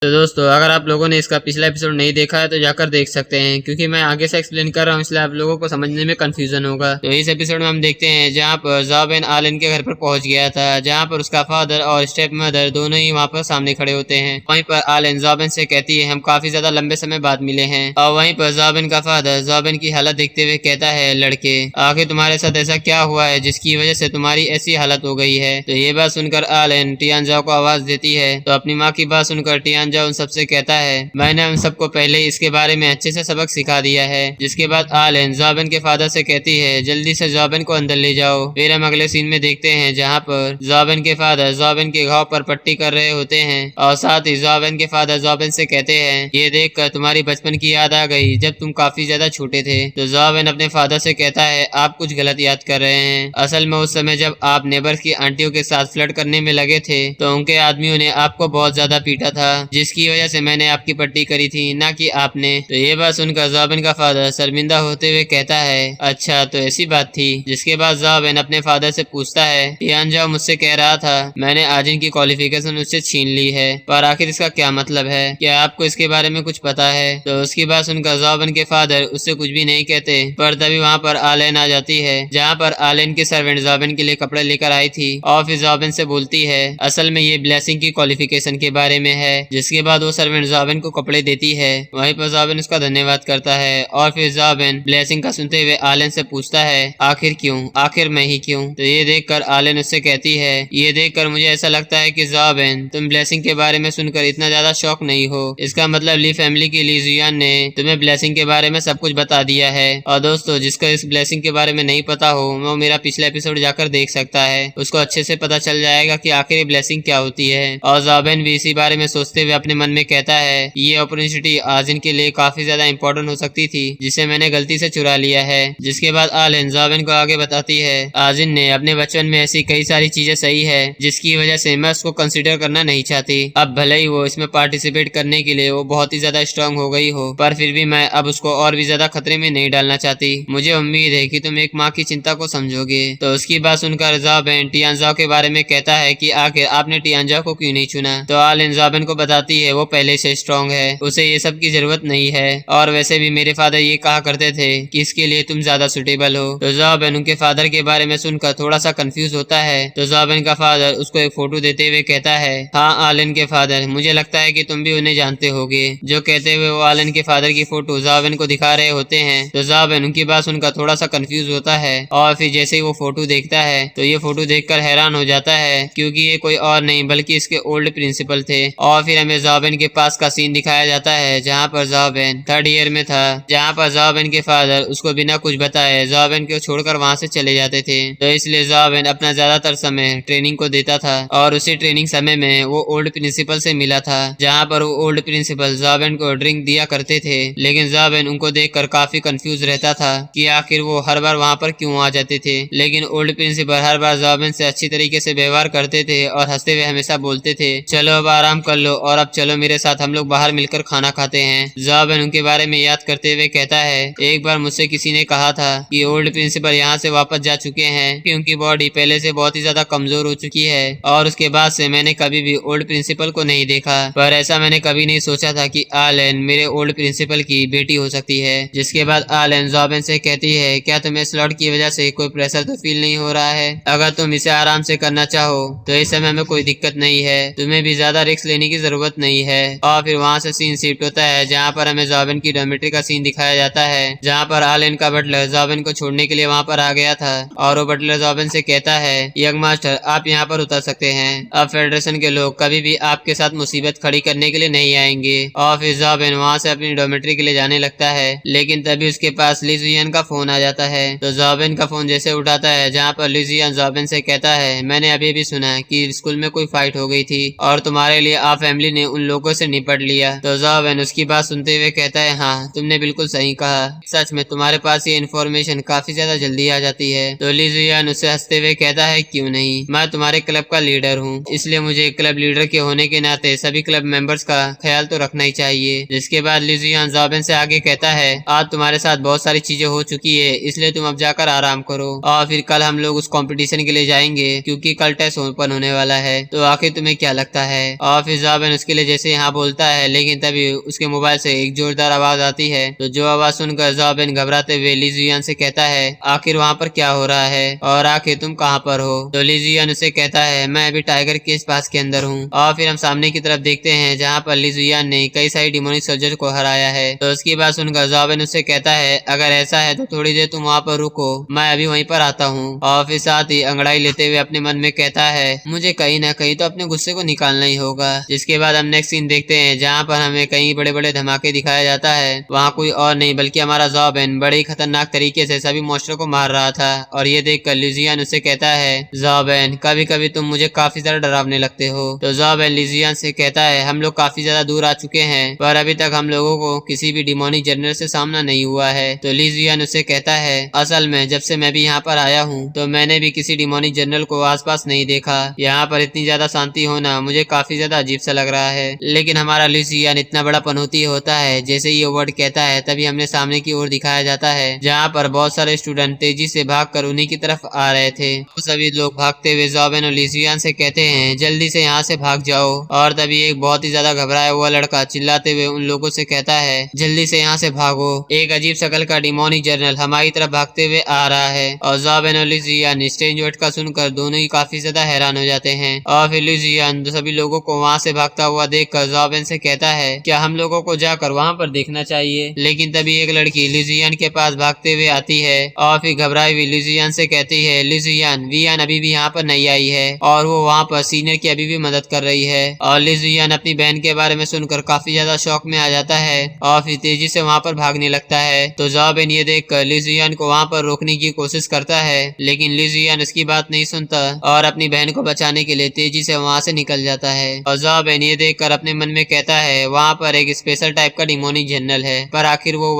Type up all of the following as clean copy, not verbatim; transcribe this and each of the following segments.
तो दोस्तों अगर आप लोगों ने इसका पिछला एपिसोड नहीं देखा है तो जाकर देख सकते हैं, क्योंकि मैं आगे से एक्सप्लेन कर रहा हूँ इसलिए आप लोगों को समझने में कंफ्यूजन होगा। तो इस एपिसोड में हम देखते हैं जहाँ पर ज़ाबेन आलन के घर पर पहुंच गया था, जहाँ पर उसका फादर और स्टेप मदर दोनों ही वहाँ पर सामने खड़े होते हैं। वहीं पर आलन ज़ाबेन से कहती है हम काफी ज्यादा लंबे समय बाद मिले हैं। और वहीं पर ज़ाबेन का फादर ज़ाबेन की हालत देखते हुए कहता है लड़के आखिर तुम्हारे साथ ऐसा क्या हुआ है जिसकी वजह से तुम्हारी ऐसी हालत हो गई है। तो ये बात सुनकर आलन टियानजाओ को आवाज देती है। तो अपनी माँ की बात सुनकर टियानजाओ उन सबसे कहता है मैंने हम सबको पहले इसके बारे में अच्छे से सबक सिखा दिया है। जिसके बाद आलन ज़ाबेन के फादर से कहती है जल्दी से ज़ाबेन को अंदर ले जाओ। फिर हम अगले सीन में देखते हैं जहाँ पर ज़ाबेन के फादर ज़ाबेन के घाव पर पट्टी कर रहे होते हैं और साथ ही ज़ाबेन के फादर ज़ाबेन से कहते हैं ये देखकर तुम्हारी बचपन की याद आ गई जब तुम काफी ज्यादा छोटे थे। तो ज़ाबेन अपने फादर से कहता है आप कुछ गलत याद कर रहे हैं। असल में उस समय जब आप नेबर्स की आंटियों के साथ फ्लर्ट करने में लगे थे तो उनके आदमियों ने आपको बहुत ज्यादा पीटा था, जिसकी वजह से मैंने आपकी पट्टी करी थी ना कि आपने। तो ये बात सुनकर ज़ाबेन का फादर शर्मिंदा होते हुए कहता है अच्छा तो ऐसी बात थी। जिसके बाद ज़ाबेन अपने फादर से पूछता है टियानजाओ मुझसे कह रहा था मैंने आजिन की क्वालिफिकेशन उससे छीन ली है, पर आखिर इसका क्या मतलब है, क्या आपको इसके बारे में कुछ पता है। तो उसकी बात सुनकर ज़ाबेन के फादर उससे कुछ भी नहीं कहते, पर तभी वहाँ पर आलन आ जाती है, जहाँ पर आलन की सर्वेंट ज़ाबेन के लिए कपड़े लेकर आई थी और फिर ज़ाबेन से बोलती है असल में ये ब्लेसिंग की क्वालिफिकेशन के बारे में है। जिसके बाद वो सर्वेंट ज़ाबेन को कपड़े देती है। वहीं पर ज़ाबेन उसका धन्यवाद करता है और फिर ज़ाबेन ब्लेसिंग का सुनते हुए आलन से पूछता है आखिर क्यों, आखिर मैं ही क्यों। तो ये देखकर आलन उससे कहती है ये देखकर मुझे ऐसा लगता है कि ज़ाबेन तुम ब्लेसिंग के बारे में सुनकर इतना ज्यादा शौक नहीं हो। इसका मतलब ली फैमिली की ली जियान ने तुम्हें ब्लेसिंग के बारे में सब कुछ बता दिया है। और दोस्तों जिसको इस ब्लेसिंग के बारे में नहीं पता हो वो मेरा पिछला एपिसोड जाकर देख सकता है, उसको अच्छे से पता चल जाएगा कि आखिर ये ब्लेसिंग क्या होती है। और ज़ाबेन भी इसी बारे में सोचते हुए अपने मन में कहता है ये अपॉर्चुनिटी आजिन के लिए काफी ज्यादा इंपॉर्टेंट हो सकती थी जिसे मैंने गलती से चुरा लिया है। जिसके बाद आलन ज़ाबेन को आगे बताती है आजिन ने अपने बचपन में ऐसी कई सारी चीजें सही है जिसकी वजह से मैं उसको कंसिडर करना नहीं चाहती। अब भले ही वो इसमें पार्टिसिपेट करने के लिए वो बहुत ही ज्यादा स्ट्रांग हो गई हो, पर फिर भी मैं अब उसको और भी ज्यादा खतरे में नहीं डालना चाहती। मुझे उम्मीद है कि तुम एक माँ की चिंता को समझोगे। तो उसकी बात सुनकर ज़ाबेन टियानजाओ के बारे में कहता है कि आखिर आपने टियानजाओ को क्यों नहीं चुना। तो आलन ज़ाबेन को बताती है वो पहले से स्ट्रांग है, उसे ये सब की जरूरत नहीं है, और वैसे भी मेरे फादर ये कहा करते थे कि इसके लिए तुम ज्यादा सुटेबल हो। तो ज़ाबेन उनके फादर के बारे में सुनकर थोड़ा सा कंफ्यूज होता है। तो ज़ाबेन का फादर उसको एक फोटो देते हुए कहता है हाँ आलन के फादर मुझे लगता है कि तुम भी उन्हें जानते होगे। जो कहते हुए वो आलन के फादर की फोटो ज़ाबेन को दिखा रहे होते हैं। तो ज़ाबेन उनकी बात सुनकर थोड़ा सा कंफ्यूज होता है और फिर जैसे ही वो फोटो देखता है तो ये फोटो देखकर हैरान हो जाता है, क्योंकि ये कोई और नहीं बल्कि इसके ओल्ड प्रिंसिपल थे। और फिर हमें ज़ाबेन के पास का सीन दिखाया जाता है जहाँ पर ज़ाबेन 3rd ईयर में था, जहाँ पर ज़ाबेन के फादर उसको बिना कुछ बताए ज़ाबेन को छोड़कर वहाँ से चले जाते थे। तो इसलिए ज़ाबेन अपना ज्यादातर समय ट्रेनिंग को देता था और उसी ट्रेनिंग समय में वो ओल्ड प्रिंसिपल से मिला था, जहाँ पर वो ओल्ड प्रिंसिपल ज़ाबेन को ड्रिंक दिया करते थे। लेकिन ज़ाबेन उनको देखकर काफी कंफ्यूज रहता था कि आखिर वो हर बार वहाँ पर क्यों आ जाते थे। लेकिन ओल्ड प्रिंसिपल हर बार ज़ाबेन से अच्छी तरीके से व्यवहार करते थे और हंसते हुए हमेशा बोलते थे चलो अब आराम कर लो और अब चलो मेरे साथ हम लोग बाहर मिलकर खाना खाते हैं। ज़ाबेन उनके बारे में याद करते हुए कहता है एक बार मुझसे किसी ने कहा था कि ओल्ड प्रिंसिपल यहाँ से वापस जा चुके हैं कि उनकी बॉडी पहले से बहुत ही ज्यादा कमजोर हो चुकी है, और उसके बाद से मैंने कभी भी ओल्ड प्रिंसिपल को नहीं देखा। पर ऐसा मैंने कभी नहीं सोचा था कि आलन मेरे ओल्ड प्रिंसिपल की बेटी हो सकती है। जिसके बाद आलन ज़ाबेन से कहती है क्या तुम्हें स्लॉट की वजह से कोई प्रेशर तो फील नहीं हो रहा है। अगर तुम इसे आराम से करना चाहो तो इस समय में कोई दिक्कत नहीं है, तुम्हें भी ज्यादा रिस्क लेने की जरूरत नहीं है। और फिर वहाँ से सीन शिफ्ट होता है जहाँ पर हमें ज़ाबेन की डॉर्मेट्री का सीन दिखाया जाता है, जहाँ पर आलन का बटलर ज़ाबेन को छोड़ने के लिए वहाँ पर आ गया था और वो बटलर ज़ाबेन से कहता है यंग मास्टर आप यहाँ पर उतर सकते हैं, अब फेडरेशन के लोग कभी भी आपके साथ मुसीबत खड़ी करने के लिए नहीं आएंगे। और फिर ज़ाबेन वहाँ से अपनी डॉर्मेट्री के लिए जाने लगता है, लेकिन तभी उसके पास ली जियान का फोन आ जाता है। तो ज़ाबेन का फोन जैसे उठाता है जहाँ पर ली जियान ज़ाबेन से कहता है मैंने अभी भी सुना कि स्कूल में कोई फाइट हो गई थी और तुम्हारे लिए आप फैमिली ने उन लोगों से निपट लिया। तो ज़ाबेन उसकी बात सुनते हुए कहता है हाँ तुमने बिल्कुल सही कहा, सच में तुम्हारे पास ये इन्फॉर्मेशन काफी ज्यादा जल्दी आ जाती है। तो ली जियान उससे हंसते हुए कहता है क्यों नहीं, मैं तुम्हारे क्लब का लीडर हूँ, इसलिए मुझे क्लब लीडर के होने के नाते सभी क्लब मेंबर्स का ख्याल तो रखना ही चाहिए। जिसके बाद ली जियान ज़ाबेन से आगे कहता है आज तुम्हारे साथ बहुत सारी चीजें हो चुकी है, इसलिए तुम अब जाकर आराम करो और फिर कल हम लोग उस कंपटीशन के लिए जाएंगे क्योंकि कल टेस्ट ओपन होने वाला है। तो आखिर तुम्हें क्या लगता है। और फिर ज़ाबेन उसके के लिए जैसे यहाँ बोलता है, लेकिन तभी उसके मोबाइल से एक जोरदार आवाज आती है। तो जो आवाज सुनकर जॉबेन घबराते हुए लिजियन से कहता है आखिर वहाँ पर क्या हो रहा है और आखिर तुम कहाँ पर हो। तो लिजियन उसे कहता है मैं अभी टाइगर के पास के अंदर हूँ। और फिर हम सामने की तरफ देखते हैं जहाँ पर लिजियन ने कई सारे डिमोनिक सोल्जर को हराया है। तो उसकी बात सुनकर जॉबेन उससे कहता है अगर ऐसा है तो थोड़ी देर तुम वहाँ पर रुको, मैं अभी वहीं पर आता हूँ। और फिर साथ ही अंगड़ाई लेते हुए अपने मन में कहता है मुझे कहीं ना कहीं तो अपने गुस्से को निकालना ही होगा। जिसके बाद हम नेक्स्ट सीन देखते हैं जहाँ पर हमें कई बड़े बड़े धमाके दिखाया जाता है। वहाँ कोई और नहीं बल्कि हमारा जॉबेन बड़े ही खतरनाक तरीके से सभी मॉन्स्टर को मार रहा था। और ये देखकर लिजियन उसे कहता है जॉबेन कभी कभी तुम मुझे काफी ज्यादा डरावने लगते हो। तो जॉबेन लिजियन से कहता है हम लोग काफी ज्यादा दूर आ चुके हैं पर अभी तक हम लोगों को किसी भी डिमोनिक जनरल से सामना नहीं हुआ है। तो लिजियन उसे कहता है असल में जब से मैं भी यहाँ पर आया हूँ तो मैंने भी किसी डिमोनिक जनरल को आसपास नहीं देखा। यहाँ पर इतनी ज्यादा शांति होना मुझे काफी ज्यादा अजीब सा लग रहा है। लेकिन हमारा लिजियन इतना बड़ा पनौती होता है जैसे ये वर्ड कहता है तभी हमने सामने की ओर दिखाया जाता है जहाँ पर बहुत सारे स्टूडेंट तेजी से भागकर उन्हीं की तरफ आ रहे थे। तो सभी लोग भागते हुए जॉबेन और लिजियन से कहते हैं जल्दी से यहाँ से भाग जाओ। और तभी एक बहुत ही ज्यादा घबराया हुआ लड़का चिल्लाते हुए उन लोगों से कहता है जल्दी से यहाँ से भागो, एक अजीब शक्ल का डिमोनिक जनरल हमारी तरफ भागते हुए आ रहा है। और जॉबेन और लिजियन स्ट्रेंज वर्ड का सुनकर दोनों ही काफी ज्यादा हैरान हो जाते हैं। और फिर लिजियन सभी लोगों को वहाँ से भागता हुआ देखकर जॉबेन से कहता है क्या हम लोगों को जाकर वहाँ पर देखना चाहिए। लेकिन तभी एक लड़की लिजियन के पास भागते हुए आती है और फिर घबराई हुई लिजियन से कहती है लिजियन वियान अभी भी यहाँ पर नहीं आई है और वो वहाँ पर सीनियर की अभी भी मदद कर रही है। और लिजियन अपनी बहन के बारे में सुनकर काफी ज्यादा शौक में आ जाता है और फिर तेजी से वहाँ पर भागने लगता है। तो जॉबेन ये देखकर लिजियन को वहाँ पर रोकने की कोशिश करता है लेकिन लिजियन उसकी बात नहीं सुनता और अपनी बहन को बचाने के लिए तेजी से वहाँ से निकल जाता है। और जॉबेन ये देखकर अपने मन में कहता है वहाँ पर एक स्पेशल टाइप का डिमोनिक जनरल है पर आखिर वो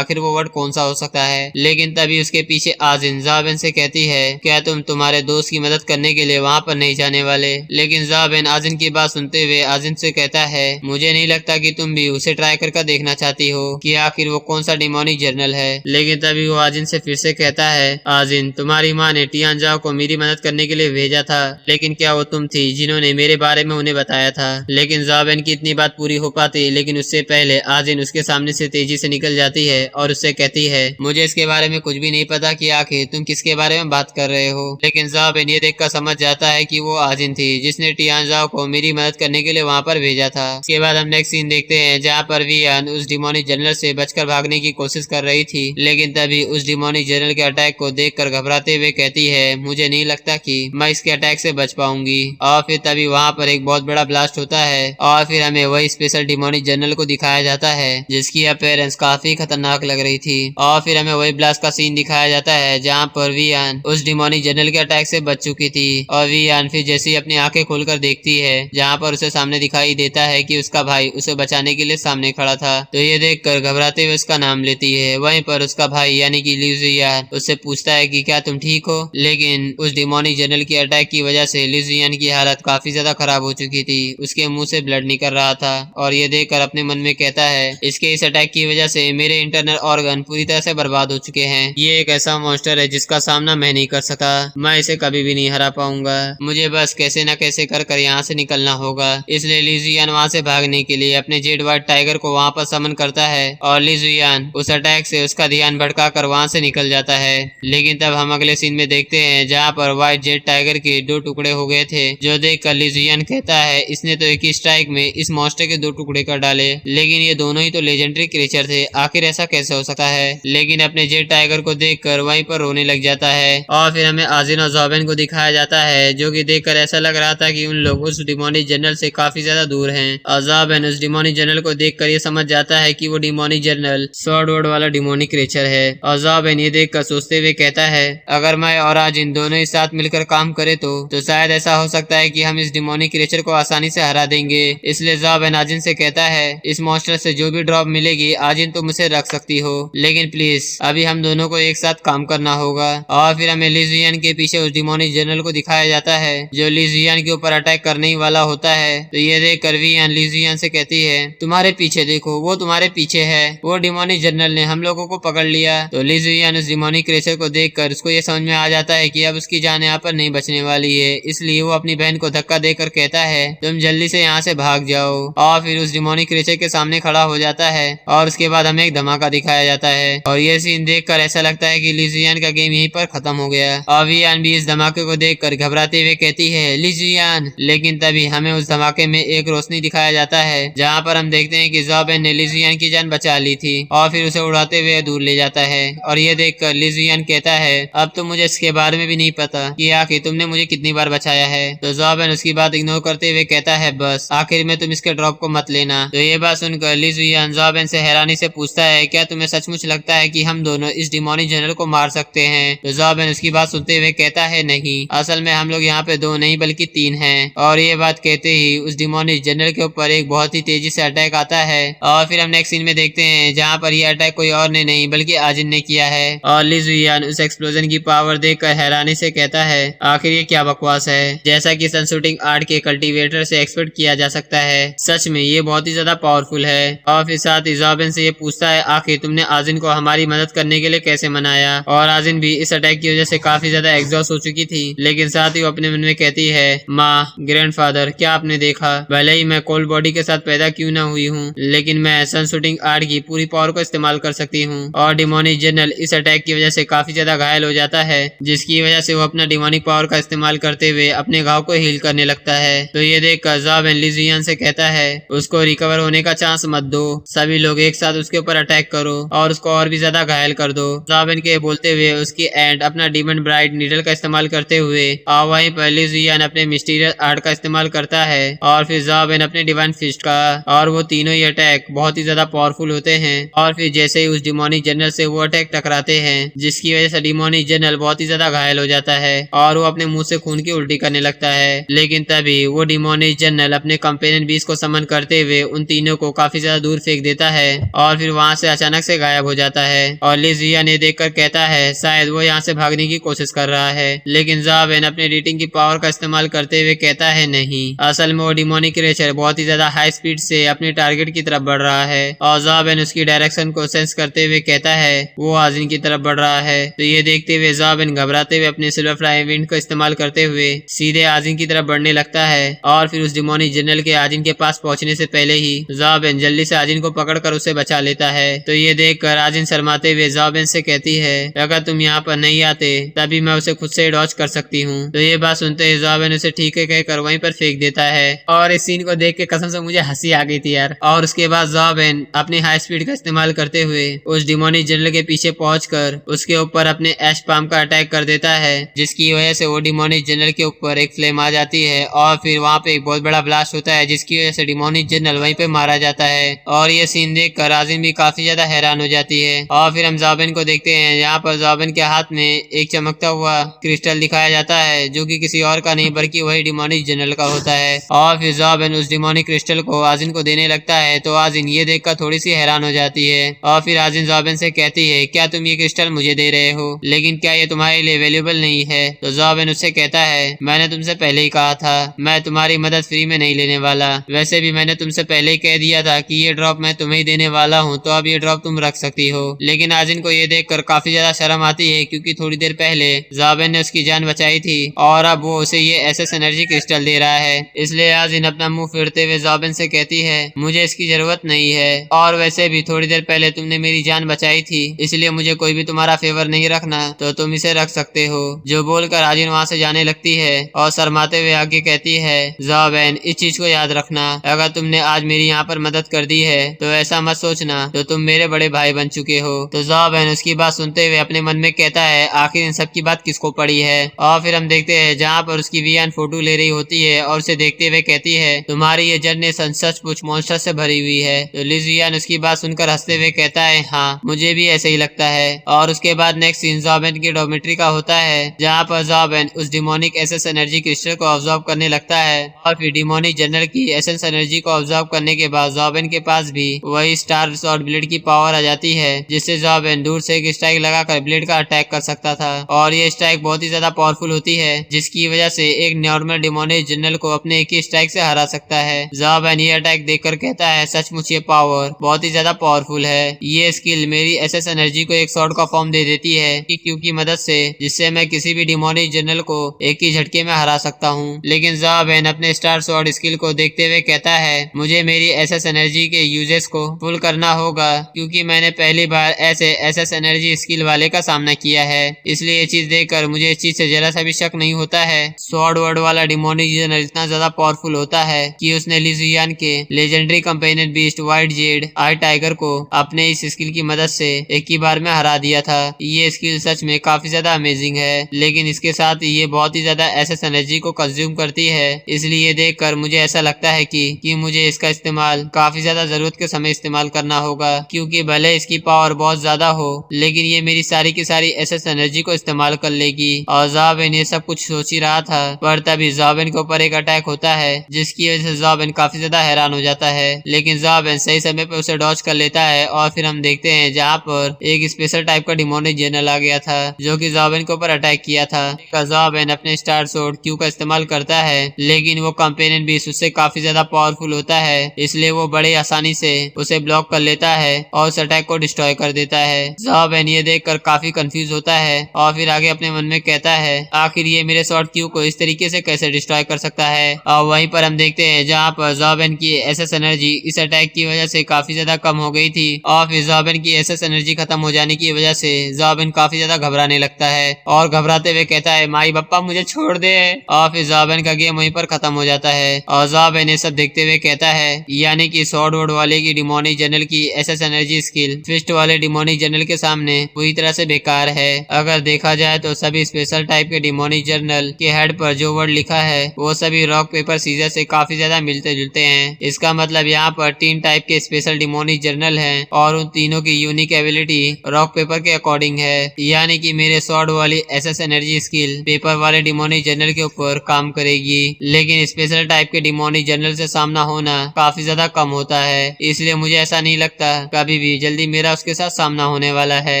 वर्ड कौन सा हो सकता है। लेकिन तभी उसके पीछे आजिन जॉबेन से कहती है क्या तुम तुम्हारे दोस्त की मदद करने के लिए वहाँ पर नहीं जाने वाले। लेकिन जॉबेन आजिन की बात सुनते हुए आजिन से कहता है मुझे नहीं लगता कि तुम भी उसे ट्राई करके देखना चाहती हो कि आखिर वो कौन सा डिमोनिक जनरल है। लेकिन तभी वो आजिन से फिर से कहता है आजिन तुम्हारी माँ ने टियानजाओ को मेरी मदद करने के लिए भेजा था लेकिन क्या वो तुम थी जिन्होंने मेरे बारे में उन्हें बताया था। लेकिन जॉबेन की इतनी बात पूरी हो पाती लेकिन उससे पहले आजिन उसके सामने से तेजी से निकल जाती है और उससे कहती है मुझे इसके बारे में कुछ भी नहीं पता कि आखिर तुम किसके बारे में बात कर रहे हो। लेकिन जॉबेन ये देखकर समझ जाता है कि वो आजिन थी जिसने टियानजाओ को मेरी मदद करने के लिए वहाँ पर भेजा था। इसके बाद हम नेक्स्ट सीन देखते हैं जहाँ पर वियान उस डिमोनिक जनरल से बचकर भागने की कोशिश कर रही थी। लेकिन तभी उस डिमोनिक जनरल के अटैक को देखकर घबराते हुए कहती है मुझे नहीं लगता कि मैं इसके अटैक से बच पाऊंगी। और फिर तभी वहाँ पर एक बहुत बड़ा ब्लास्ट होता है और फिर हमें वही स्पेशल डिमोनिक जनरल को दिखाया जाता है जिसकी अपीयरेंस काफी खतरनाक लग रही थी। और फिर हमें वही ब्लास्ट का सीन दिखाया जाता है जहाँ पर वियान उस डिमोनिक जनरल के अटैक से बच चुकी थी। और वियान फिर जैसी अपनी आंखें खोलकर देखती है जहाँ पर उसे सामने दिखाई देता है कि उसका भाई उसे बचाने के लिए सामने खड़ा था। तो ये देखकर घबराते हुए उसका नाम लेती है। वहीं पर उसका भाई यानी कि लिजियन उससे पूछता है कि क्या तुम ठीक हो। लेकिन उस डिमोनिक जनरल की अटैक की वजह से लिजियन की हालत काफी ज्यादा खराब हो चुकी थी, उसके मुंह से ब्लड निकल रहा था। और ये देखकर अपने मन में कहता है इसके इस अटैक की वजह से मेरे इंटरनल ऑर्गन पूरी तरह से बर्बाद हो चुके हैं। ये एक ऐसा मॉन्स्टर है जिसका सामना मैं नहीं कर सका, मैं इसे कभी भी नहीं हरा पाऊंगा। मुझे बस कैसे न कैसे कर यहाँ से निकलना होगा। इसलिए लिजियन वहाँ से भागने के लिए अपने जेड व्हाइट टाइगर को वहाँ पर समन करता है और लिजियन उस अटैक से उसका ध्यान भटकाकर वहाँ से निकल जाता है। लेकिन तब हम अगले सीन में देखते हैं जहाँ पर व्हाइट जेड टाइगर के 2 टुकड़े हो गए थे, जो देखकर लिजियन कहता है इसने तो एक ही स्ट्राइक में इस मॉन्स्टर के 2 टुकड़े कर डाले। लेकिन ये दोनों ही तो लेजेंडरी क्रिएचर थे, आखिर ऐसा कैसे हो सकता है। लेकिन अपने जेड टाइगर को देखकर वहीं पर रोने लग जाता है। और फिर हमें आजिन और जॉबेन को दिखाया जाता है जो कि देखकर ऐसा लग रहा था कि उन लोग उस डिमोनिक जनरल से काफी ज्यादा दूर हैं। और जॉबेन उस डिमोनिक जनरल को देखकर ये समझ जाता है कि वो डिमोनिक जनरल स्वॉर्ड वर्ड वाला डिमोनिक क्रिएचर है। और जॉबेन ये देखकर सोचते हुए कहता है अगर मैं और आजिन दोनों एक साथ मिलकर काम करे तो शायद ऐसा हो सकता है कि हम इस डिमोनिक क्रिएचर को आसानी से हरा देंगे। इसलिए जॉबेन आजिन से कहता है इस मॉन्स्टर से जो भी ड्रॉप मिलेगी आजिन तुम उसे रख सकती हो, लेकिन प्लीज अभी हम दोनों को एक साथ काम करना होगा। और फिर हमें लिजियन के पीछे उस डिमोनिक जनरल को दिखाया जाता है जो लिजियन के ऊपर अटैक करने ही वाला होता है। तो ये देख कर वियान लिजियन से कहती है तुम्हारे पीछे देखो, वो तुम्हारे पीछे है, वो डिमोनिक जनरल ने हम लोगों को पकड़ लिया। तो लिजियन उस डिमोनिक क्रिएचर को देखकर उसको ये समझ में आ जाता है कि अब उसकी जान यहाँ पर नहीं बचने वाली है। इसलिए वो अपनी बहन को धक्का देकर कहता है तुम जल्दी से यहाँ यहाँ से भाग जाओ। और फिर उस डिमोनिक क्रीचर के सामने खड़ा हो जाता है और उसके बाद हमें एक धमाका दिखाया जाता है और ये सीन देखकर ऐसा लगता है कि ली जुयान का गेम यहीं पर खत्म हो गया। और वियान भी इस धमाके को देखकर घबराते हुए कहती है ली जुयान, लेकिन तभी हमें उस धमाके में एक रोशनी दिखाया जाता है जहाँ पर हम देखते हैं कि ज़ोबेन ने ली जुयान की जान बचा ली थी और फिर उसे उड़ाते हुए दूर ले जाता है। और ये देखकर ली जुयान कहता है अब तो मुझे इसके बारे में भी नहीं पता कि आखिर तुमने मुझे कितनी बार बचाया है। तो ज़ोबेन उसकी बात इग्नोर करते हुए कहता है बस आखिर में तुम इसके ड्रॉप को मत लेना। तो ये बात सुनकर ली जुयान ज़ोबेन से हैरानी से पूछता है क्या तुम्हें सचमुच लगता है कि हम दोनों इस डिमोनिक जनरल को मार सकते हैं? तो ज़ोबेन उसकी बात सुनते हुए कहता है नहीं, असल में हम लोग यहाँ पे 2 नहीं बल्कि 3 हैं। और ये बात कहते ही उस डिमोनिक जनरल के ऊपर एक बहुत ही तेजी से अटैक आता है और फिर हम नेक्स्ट सीन में देखते हैं जहाँ पर ये अटैक कोई और ने नहीं बल्कि आजिन ने किया है। और ली जुयान उस एक्सप्लोजन की पावर देखकर हैरानी से कहता है आखिर ये क्या बकवास है, जैसा कि सन शूटिंग आर्ट के कल्टीवेटर से एक्सपेक्ट किया जा सकता है। सच में ये बहुत ही ज्यादा पावरफुल है। और फिर साथ ही ज़ोबेन से ये पूछता है आखिर तुमने आजिन को हमारी मदद करने के लिए कैसे मनाया? और आजिन भी इस अटैक की वजह से काफी ज्यादा एग्जॉस्ट हो चुकी थी, लेकिन साथ ही वो अपने मन में कहती है माँ ग्रैंडफादर क्या आपने देखा, भले ही मैं कोल्ड बॉडी के साथ पैदा क्यों ना हुई हूँ लेकिन मैं सन शूटिंग आर्ट की पूरी पावर को इस्तेमाल कर सकती हूँ। और डिमोनिक जनरल इस अटैक की वजह से काफी ज्यादा घायल हो जाता है जिसकी वजह से वो अपना डिमोनिक पावर का इस्तेमाल करते हुए अपने घाव को हील करने लगता है। तो ये देखकर ज़ोबेन ली जुयान से कहता है उसको रिकवर होने का चांस मत दो, सभी लोग एक साथ उसके ऊपर अटैक करो और उसको और भी ज्यादा घायल कर दो। ज़ोबेन के बोलते हुए उसकी एंड अपना डीमन ब्राइट नीडल का इस्तेमाल करते हुए और वहीं पर ली जुयान अपने मिस्टीरियस आर्ट का इस्तेमाल करता है और फिर ज़ोबेन अपने डिवाइन फिस्ट का, और वो तीनों ही अटैक बहुत ही ज्यादा पावरफुल होते हैं। और फिर जैसे ही उस डिमोनिक जनरल से वो अटैक टकराते हैं जिसकी वजह से डिमोनिक जनरल बहुत ही ज्यादा घायल हो जाता है और वो अपने मुंह से खून की उल्टी करने लगता है। लेकिन तभी वो डिमोनिक जनरल अपने कंपेनियन बीस्ट को समन करते हुए उन तीनों को काफी ज्यादा दूर फेंक देता है और फिर वहां से अचानक से गायब हो जाता है। और ली जुयान ने देखकर कहता है शायद वो यहाँ से भागने की कोशिश कर रहा है, लेकिन ज़ोबेन अपने रीडिंग की पावर का इस्तेमाल करते हुए कहता है नहीं, असल में वो डिमोनिक क्रीचर बहुत ही ज्यादा हाई स्पीड से अपने टारगेट की तरफ बढ़ रहा है। और ज़ोबेन उसकी डायरेक्शन को सेंस करते हुए कहता है वो आजिन की तरफ बढ़ रहा है। तो ये देखते हुए ज़ोबेन घबराते हुए अपने सिल्वर फ्लाई विंड को इस्तेमाल करते हुए सीधे आजिन की तरफ बढ़ने लगता है। और फिर उस डिमोनिक जनरल के आजिन के पास पहुंचने से पहले ही ज़ोबेन जल्दी से आजिन को पकड़कर उसे बचा लेता है। तो ये देखकर आजिन शर्माते हुए ज़ोबेन से कहती है अगर तुम यहाँ पर नहीं आते तभी मैं उसे खुद से डॉज कर सकती हूँ। तो ये बात सुनते ही ज़ोबेन उसे ठीक है कहकर वहीं पर फेंक देता है और इस सीन को देख के कसम से मुझे हंसी आ गई थी यार। और उसके बाद ज़ोबेन अपनी हाई स्पीड का इस्तेमाल करते हुए उस डिमोनिक जनरल के पीछे पहुंचकर उसके ऊपर अपने एश पाम का अटैक कर देता है जिसकी वजह से वो डिमोनिक जनरल के ऊपर एक फ्लेम आ जाती है और फिर वहाँ पे एक बहुत बड़ा ब्लास्ट होता है जिसकी वजह से डिमोनिक जनरल वहीं पे मारा जाता है। और ये सीन देख कर आजिन भी काफी ज्यादा हैरान हो जाती है। और फिर हम ज़ोबेन को देखते हैं यहाँ पर ज़ोबेन के हाथ में एक चमकता हुआ क्रिस्टल दिखाया जाता है जो कि किसी और का नहीं बल्कि वही डिमोनिक जनरल का होता है। और फिर ज़ोबेन उस डिमोनिक क्रिस्टल को आजिन को देने लगता है तो आजिन ये देखकर थोड़ी सी हैरान हो जाती है और फिर आजिन ज़ोबेन से कहती है क्या तुम ये क्रिस्टल मुझे दे रहे हो, लेकिन क्या ये तुम्हारे लिए वैल्यूएबल नहीं है? तो ज़ोबेन उससे कहता है मैंने तुमसे पहले ही कहा था मैं तुम्हारी मदद फ्री में नहीं लेने वाला, वैसे भी मैंने तुमसे पहले ही कह दिया था कि ये ड्रॉप मैं तुम्हें ही देने वाला हूँ तो अब ये ड्रॉप तुम रख सकती हो। लेकिन आजिन को ये देखकर काफी ज्यादा शर्म आती है क्योंकि थोड़ी देर पहले ज़ोबेन ने उसकी जान बचाई थी और अब वो उसे ये एसएस एनर्जी क्रिस्टल दे रहा है। इसलिए आजिन अपना मुंह फेरते हुए ज़ोबेन से कहती है मुझे इसकी जरूरत नहीं है और वैसे भी थोड़ी देर पहले तुमने मेरी जान बचाई थी इसलिए मुझे कोई भी तुम्हारा फेवर नहीं रखना तो तुम इसे रख सकते हो। जो बोलकर आजिन वहाँ से जाने लगती है और शर्माते हुए आगे कहती है ज़ोबेन इस चीज को याद रखना, अगर तुमने आज मेरी यहाँ पर मदद कर दी है तो ऐसा मत सोचना तो तुम मेरे बड़े भाई बन चुके हो। तो ज़ोबेन उसकी बात सुनते हुए अपने मन में कहता है आखिर इन सब की बात किसको पड़ी है। और फिर हम देखते हैं जहाँ पर उसकी वियान फोटो ले रही होती है और उसे देखते हुए कहती है तुम्हारी ये जनरेशन सचमुच मॉन्स्टर से भरी हुई है। तो लिजियान उसकी बात सुनकर हंसते हुए कहता है हाँ मुझे भी ऐसे ही लगता है। और उसके बाद नेक्स्ट सीन ज़ोबेन की डॉर्मेट्री का होता है जहाँ पर ज़ोबेन उस डिमोनिक एसेंस एनर्जी क्रिस्टल को ऑब्जर्व करने लगता है और फिर डिमोनिक जनरल की एसेंस एनर्जी को ऑब्जर्व करने के बाद ज़ोबेन के पास भी वही स्टार स्वॉर्ड ब्लेड की पावर आ जाती है जिससे ज़ोबेन दूर से एक स्ट्राइक लगाकर ब्लेड का अटैक कर सकता था। और ये स्ट्राइक बहुत ही ज्यादा पावरफुल होती है जिसकी वजह से एक नॉर्मल डिमोनिक जनरल को अपने एक ही स्ट्राइक से हरा सकता है। ज़ोबेन ये अटैक देखकर कहता है सचमुच ये पावर बहुत ही ज्यादा पावरफुल है, ये स्किल मेरी एसएस एनर्जी को एक स्वॉर्ड का फॉर्म दे देती है कि क्यू की मदद से जिससे मैं किसी भी डिमोनिक जनरल को एक ही झटके में हरा सकता हूँ। लेकिन ज़ोबेन अपने स्टार स्वॉर्ड स्किल स्किल को देखते हुए कहता है, मुझे मेरी एसएस एनर्जी के यूजेस को फुल करना होगा क्योंकि मैंने पहली बार ऐसे एसएस एनर्जी स्किल वाले का सामना किया है। इसलिए ये चीज देखकर मुझे इस चीज से जरा सा भी शक नहीं होता है। स्वॉर्ड वर्ड वाला डिमोनिक जनरल इतना ज्यादा पावरफुल होता है कि उसने ली जुयान के legendary companion beast white Z I tiger को अपने इस स्किल की मदद से एक ही बार में हरा दिया था। ये स्किल सच में काफी ज्यादा अमेजिंग है, लेकिन इसके साथ ये बहुत ही ज्यादा एसएस एनर्जी को कंज्यूम करती है। इसलिए ये देखकर मुझे ऐसा लगता है कि मुझे इसका इस्तेमाल काफी ज्यादा जरूरत के समय इस्तेमाल करना होगा, क्योंकि भले इसकी पावर बहुत ज्यादा हो लेकिन ये मेरी सारी की सारी एसएस एनर्जी को इस्तेमाल कर लेगी। और ज़ाबेन ये सब कुछ सोच ही रहा था, पर तभी ज़ाबेन के ऊपर एक अटैक होता है जिसकी वजह से ज़ाबेन काफी ज्यादा हैरान हो जाता है। लेकिन ज़ाबेन सही समय पे उसे डॉज कर लेता है और फिर हम देखते हैं जहाँ पर एक स्पेशल टाइप का डिमोनिक जनरल आ गया था जो कि ज़ाबेन के ऊपर अटैक किया था। ज़ाबेन अपने स्टार सोर्ड क्यू का इस्तेमाल करता है, लेकिन वो कंपेनियन बीस्ट उससे काफी ज्यादा पावरफुल होता है, इसलिए वो बड़े आसानी से उसे ब्लॉक कर लेता है और उस अटैक को डिस्ट्रॉय कर देता है। ज़ाबेन ये देखकर काफी कंफ्यूज होता है और फिर आगे अपने मन में कहता है, आखिर ये मेरे शॉर्ट क्यू को इस तरीके से कैसे डिस्ट्रॉय कर सकता है। और वहीं पर हम देखते हैं जहाँ पर ज़ाबेन की एसएस एनर्जी इस अटैक की वजह से काफी ज्यादा कम हो गई थी और फिर ज़ाबेन की एसएस एनर्जी खत्म हो जाने की वजह से ज़ाबेन काफी ज्यादा घबराने लगता है और घबराते हुए कहता है, माई बप्पा मुझे छोड़ दे। और फिर ज़ाबेन का गेम वहीं पर खत्म हो जाता है और ज़ाबेन ये सब देखते हुए कहता है, यानी कि स्वॉर्ड वर्ड वाले की डिमोनिक जनरल की एसएस एनर्जी स्किल फिस्ट वाले डिमोनिक जनरल के सामने पूरी तरह से बेकार है। अगर देखा जाए तो सभी स्पेशल टाइप के डिमोनिक जनरल के हेड पर जो वर्ड लिखा है वो सभी रॉक पेपर सीजर से काफी ज्यादा मिलते जुलते हैं। इसका मतलब यहाँ पर 3 टाइप के स्पेशल डिमोनिक जनरल हैं और उन तीनों की यूनिक एबिलिटी रॉक पेपर के अकॉर्डिंग है, यानी कि मेरे स्वॉर्ड वाली एसएस एनर्जी स्किल पेपर वाले डिमोनिक जनरल के ऊपर काम करेगी, लेकिन स्पेशल टाइप के डिमोनिक जनरल से सामना होना काफी ज्यादा कम होता है। इसलिए मुझे ऐसा नहीं लगता कभी भी जल्दी मेरा उसके साथ सामना होने वाला है।